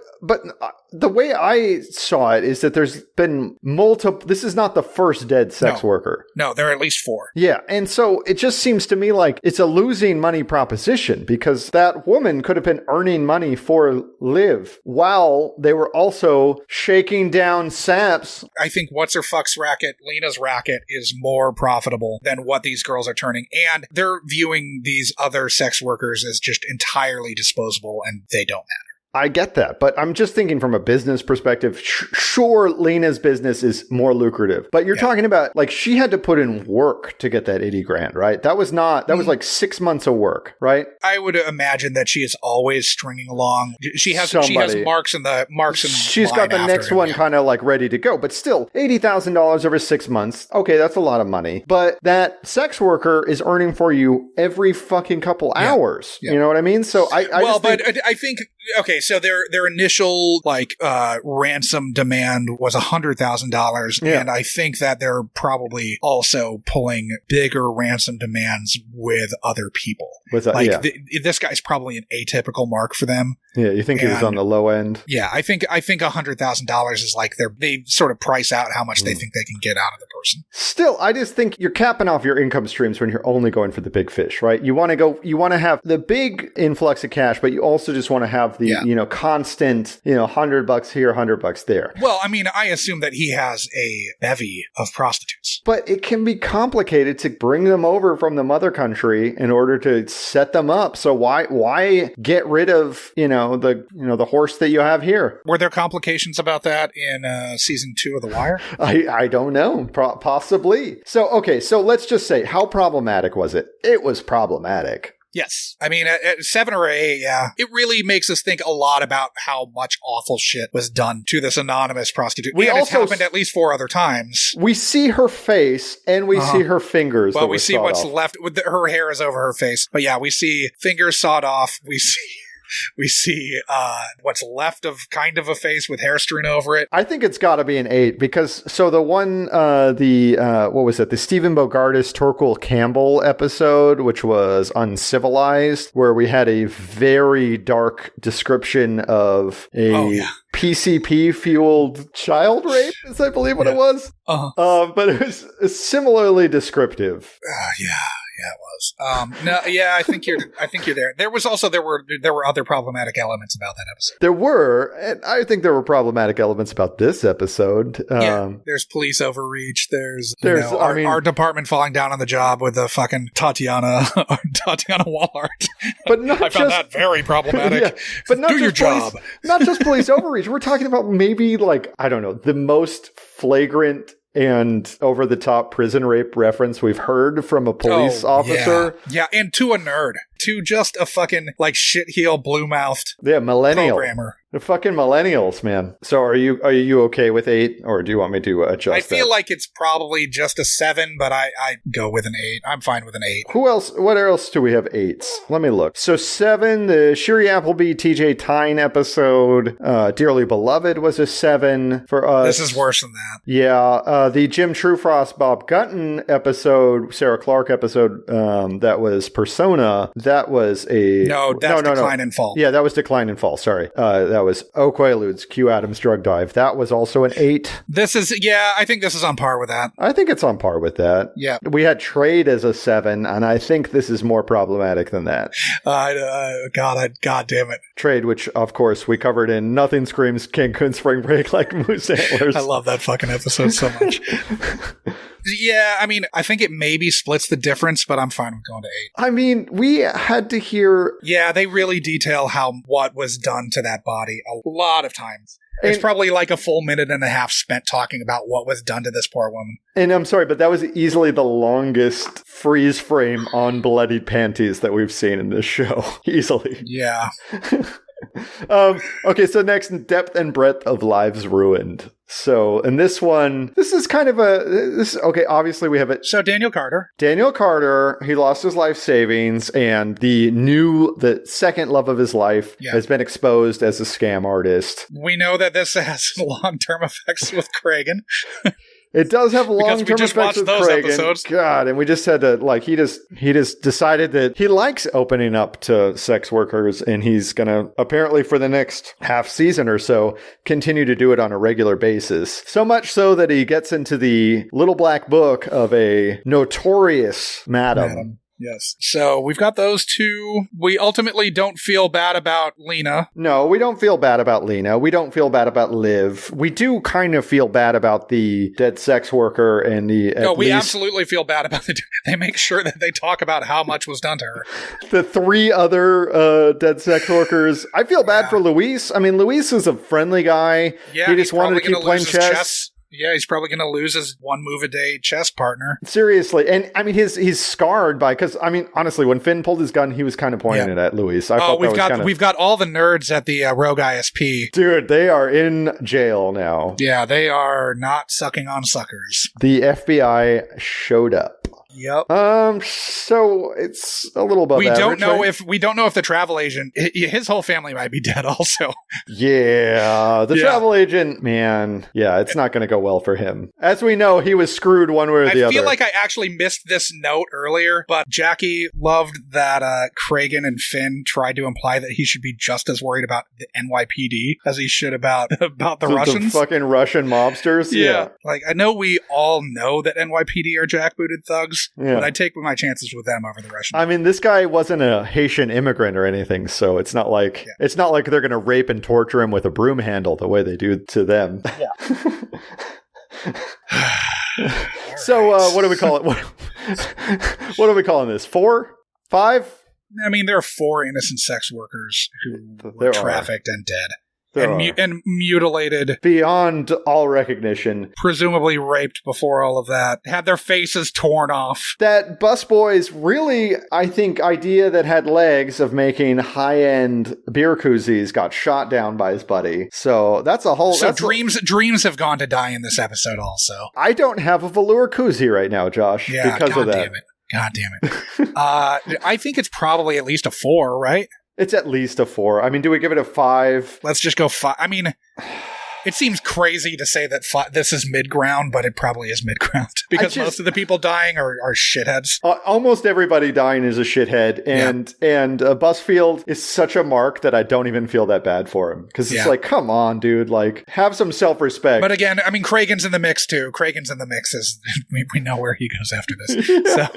E: the way I saw it is that there's been multiple. This is not the first dead sex worker.
F: No, there are at least 4.
E: Yeah, and so it just seems to me like it's a losing money proposition because that woman could have been earning money for Liv while they were also shaking down saps.
F: I think what's her fuck's racket, Lena's racket, is more profitable than what these girls are turning, and they're viewing these other sex workers as just entirely disposable, and they don't matter.
E: I get that, but I'm just thinking from a business perspective. Sure, Lena's business is more lucrative, but you're talking about like she had to put in work to get that $80,000, right? That was like 6 months of work, right?
F: I would imagine that she is always stringing along. She has marks and
E: she's got the next one kind of like ready to go, but still $80,000 over 6 months. Okay, that's a lot of money, but that sex worker is earning for you every fucking couple hours. You know what I mean? So
F: I think. Okay, so their initial ransom demand was $100,000, and I think that they're probably also pulling bigger ransom demands with other people. This guy's probably an atypical mark for them.
E: Yeah, you think he was on the low end?
F: Yeah, I think $100,000 is like they sort of price out how much they think they can get out of the person.
E: Still, I just think you're capping off your income streams when you're only going for the big fish, right? You want to have the big influx of cash, but you also just want to have the constant $100 here, $100 there.
F: Well, I mean, I assume that he has a bevy of prostitutes,
E: but it can be complicated to bring them over from the mother country in order to set them up. So why get rid of the horse that you have here?
F: Were there complications about that in season 2 of The Wire?
E: I don't know. Possibly. So let's just say, how problematic was it? It was problematic.
F: Yes. I mean, at 7 or 8, it really makes us think a lot about how much awful shit was done to this anonymous prostitute. It's happened at least 4 other times.
E: We see her face and we see her fingers.
F: Well, we see what's left. Her hair is over her face. But yeah, we see fingers sawed off. We see We see what's left of kind of a face with hair strewn over it.
E: I think it's got to be an 8 because the one what was it? The Stephen Bogartis Torquil Campbell episode, which was Uncivilized, where we had a very dark description of a PCP fueled child rape, is I believe what it was. But it was similarly descriptive.
F: Yeah, it was. No, yeah, I think you're there. There were other problematic elements about that episode.
E: There were, and I think there were problematic elements about this episode.
F: There's police overreach. There's our department falling down on the job with the fucking Tatiana Wallart.
E: But not
F: I found that very problematic.
E: But not
F: do your job.
E: Not just police overreach. We're talking about maybe the most flagrant and over-the-top prison rape reference we've heard from a police officer.
F: Yeah, and to a nerd. To just a fucking, shit-heel, blue-mouthed
E: millennial
F: programmer.
E: The fucking millennials, man. So are you okay with 8, or do you want me to adjust
F: I feel like it's probably just a 7, but I go with an 8. I'm fine with an 8.
E: What else do we have 8s? Let me look. So 7, the Shiri Appleby, TJ Tyne episode, Dearly Beloved was a 7 for us.
F: This is worse than that.
E: Yeah, the Jim Trufrost, Bob Gunton episode, Sarah Clark episode, that was Persona. That was a...
F: that's Decline and Fall.
E: Yeah, that was Decline and Fall, sorry. That was Quaaludes, Q Adams Drug Dive. That was also an 8.
F: I think this is on par with that.
E: I think it's on par with that.
F: Yeah.
E: We had Trade as a 7, and I think this is more problematic than that.
F: God damn it.
E: Trade, which, of course, we covered in Nothing Screams Cancun Spring Break Like Moose Antlers.
F: I love that fucking episode so much. Yeah, I mean, I think it maybe splits the difference, but I'm fine with going to 8.
E: I mean, we had to hear...
F: Yeah, they really detail what was done to that body a lot of times. It's probably like a full minute and a half spent talking about what was done to this poor woman.
E: And I'm sorry, but that was easily the longest freeze frame on bloodied panties that we've seen in this show. Easily.
F: Yeah.
E: Okay, so next, Depth and Breadth of Lives Ruined. So, in this one, this is kind of obviously we have it.
F: So, Daniel Carter,
E: he lost his life savings, and the second love of his life has been exposed as a scam artist.
F: We know that this has long-term effects with Cragen.
E: It does have long-term effects with
F: those
E: Cragen.
F: episodes.
E: God, and we just had to, he just decided that he likes opening up to sex workers, and he's gonna, apparently for the next half season or so, continue to do it on a regular basis. So much so that he gets into the little black book of a notorious madam.
F: Yes. So we've got those two. We ultimately don't feel bad about Lena.
E: No, we don't feel bad about Lena. We don't feel bad about Liv. We do kind of feel bad about the dead sex worker and
F: we absolutely feel bad about it. They make sure that they talk about how much was done to her.
E: The 3 other dead sex workers. I feel bad for Luis. I mean, Luis is a friendly guy.
F: Yeah,
E: he just wanted to keep playing chess.
F: Yeah, he's probably going to lose his 1 move a day chess partner.
E: Seriously. And I mean, he's scarred because, I mean, honestly, when Finn pulled his gun, he was kind of pointing it at Luis.
F: We've got all the nerds at the Rogue ISP.
E: Dude, they are in jail now.
F: Yeah, they are not sucking on suckers.
E: The FBI showed up.
F: Yep.
E: So it's a little above average.
F: We don't know if the travel agent, his whole family might be dead also.
E: Yeah, the travel agent, man. Yeah, it's not going to go well for him. As we know, he was screwed one way or the other.
F: I feel like I actually missed this note earlier, but Jackie loved that Cragen and Finn tried to imply that he should be just as worried about the NYPD as he should about the Russians.
E: The fucking Russian mobsters?
F: Yeah. Like, I know we all know that NYPD are jackbooted thugs.
E: Yeah.
F: But I take my chances with them over the Russians.
E: I mean, this guy wasn't a Haitian immigrant or anything, so it's not like they're going to rape and torture him with a broom handle the way they do to them.
F: Yeah.
E: So, what do we call it? What are we calling this? 4? 5?
F: I mean, there are 4 innocent sex workers who were trafficked and dead. And mutilated.
E: Beyond all recognition.
F: Presumably raped before all of that. Had their faces torn off.
E: That busboy's really, I think, idea that had legs of making high-end beer koozies got shot down by his buddy. So that's a whole...
F: So dreams have gone to die in this episode also.
E: I don't have a velour koozie right now, Josh, because of that.
F: God damn it. I think it's probably at least a 4, right?
E: It's at least a 4. I mean, do we give it a 5?
F: Let's just go 5. I mean, it seems crazy to say that this is mid-ground, but it probably is mid-ground. Because most of the people dying are shitheads.
E: Almost everybody dying is a shithead. And Busfield is such a mark that I don't even feel that bad for him. Because it's like, come on, dude. Like, have some self-respect.
F: But again, I mean, Cragen's in the mix, too. Cragen's in the mix. We know where he goes after this. So,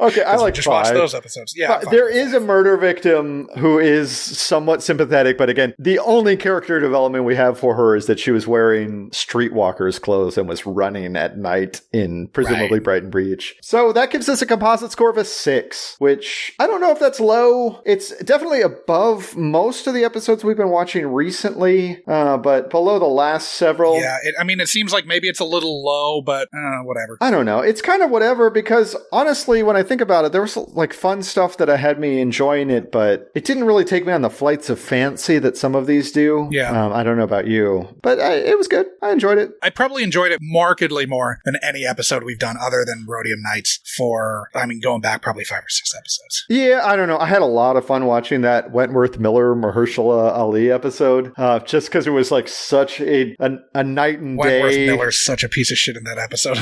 E: okay, I like
F: just
E: 5.
F: watch those episodes. Yeah,
E: there is a murder victim who is somewhat sympathetic. But again, the only character development we have for her is that she was wearing streetwalker's clothes and was running at night in presumably Brighton Beach. So that gives us a composite score of a 6, which I don't know if that's low. It's definitely above most of the episodes we've been watching recently, but below the last several.
F: Yeah, it seems like maybe it's a little low, but whatever.
E: I don't know. It's kind of whatever because honestly, when I think about it, there was like fun stuff that I had me enjoying it, but it didn't really take me on the flights of fancy that some of these do.
F: Yeah.
E: I don't know about you, but it was good. I enjoyed it.
F: I probably enjoyed it markedly more than any episode we've done other than Rhodium Nights going back probably 5 or 6 episodes.
E: Yeah, I don't know. I had a lot of fun watching that Wentworth Miller Mahershala Ali episode, just because it was like such a night and day.
F: Wentworth Miller's such a piece of shit in that episode.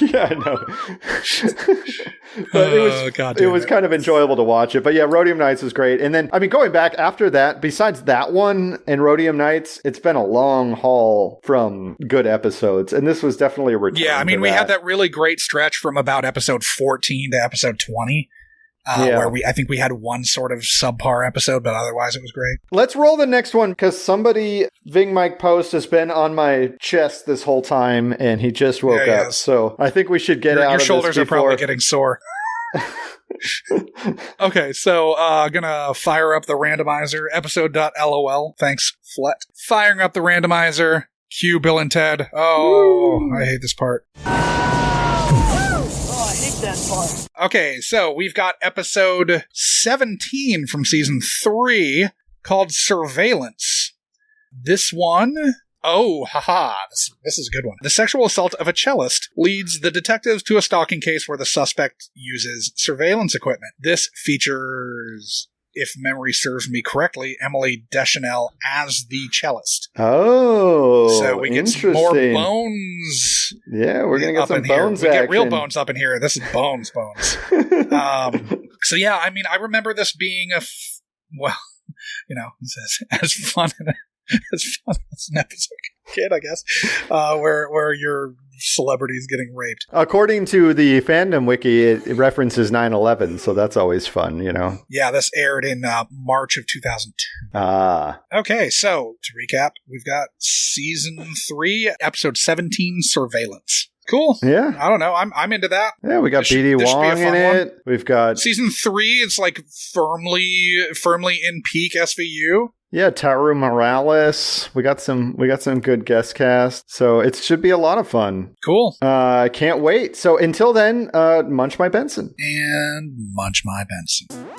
E: Yeah, I know. But it was kind of enjoyable to watch it. But yeah, Rhodium Nights was great. And then, I mean, going back after that, besides that one and Rhodium Nights, it's been a long haul from good episodes. And this was definitely a return.
F: Yeah, I mean, we had that really great stretch from about episode 14 to episode 20. Where I think we had one sort of subpar episode, but otherwise it was great.
E: Let's roll the next one because somebody, Ving Mike Post, has been on my chest this whole time and he just woke up. So I think we should get out of this.
F: Your shoulders are probably getting sore. Okay, so gonna fire up the randomizer, episode.lol. Thanks, Flet. Firing up the randomizer. Cue Bill and Ted. Oh, woo. I hate this part. Okay, so we've got episode 17 from season 3 called Surveillance. This one... Oh, haha, this is a good one. The sexual assault of a cellist leads the detectives to a stalking case where the suspect uses surveillance equipment. This features, if memory serves me correctly, Emily Deschanel as the cellist.
E: Oh,
F: so we get some more bones.
E: Yeah, we're going to get some bones
F: action. We
E: get
F: real bones up in here. This is bones. So yeah, I mean, I remember this being as fun as an episode kid, I guess, where your celebrity's getting raped.
E: According to the fandom wiki, it references 9/11, so that's always fun, you know.
F: Yeah, this aired in March of 2002.
E: Ah.
F: Okay, so to recap, we've got season 3, episode 17, Surveillance. Cool.
E: Yeah.
F: I don't know. I'm into that.
E: Yeah, we got BD Wong in it. We've got
F: season 3. It's like firmly in peak SVU.
E: Yeah, Taru Morales. We got some good guest cast. So it should be a lot of fun.
F: Cool.
E: I can't wait. So until then, munch my Benson.
F: And munch my Benson.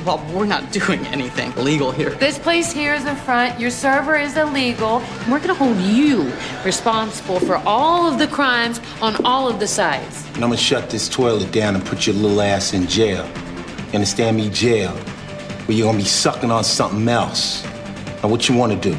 N: Well, we're not doing anything illegal here.
M: This place here is a front. Your server is illegal. We're gonna hold you responsible for all of the crimes on all of the sites.
L: And I'm gonna shut this toilet down and put your little ass in jail. You understand me? Jail. where you're gonna be sucking on something else. Now, what you wanna do?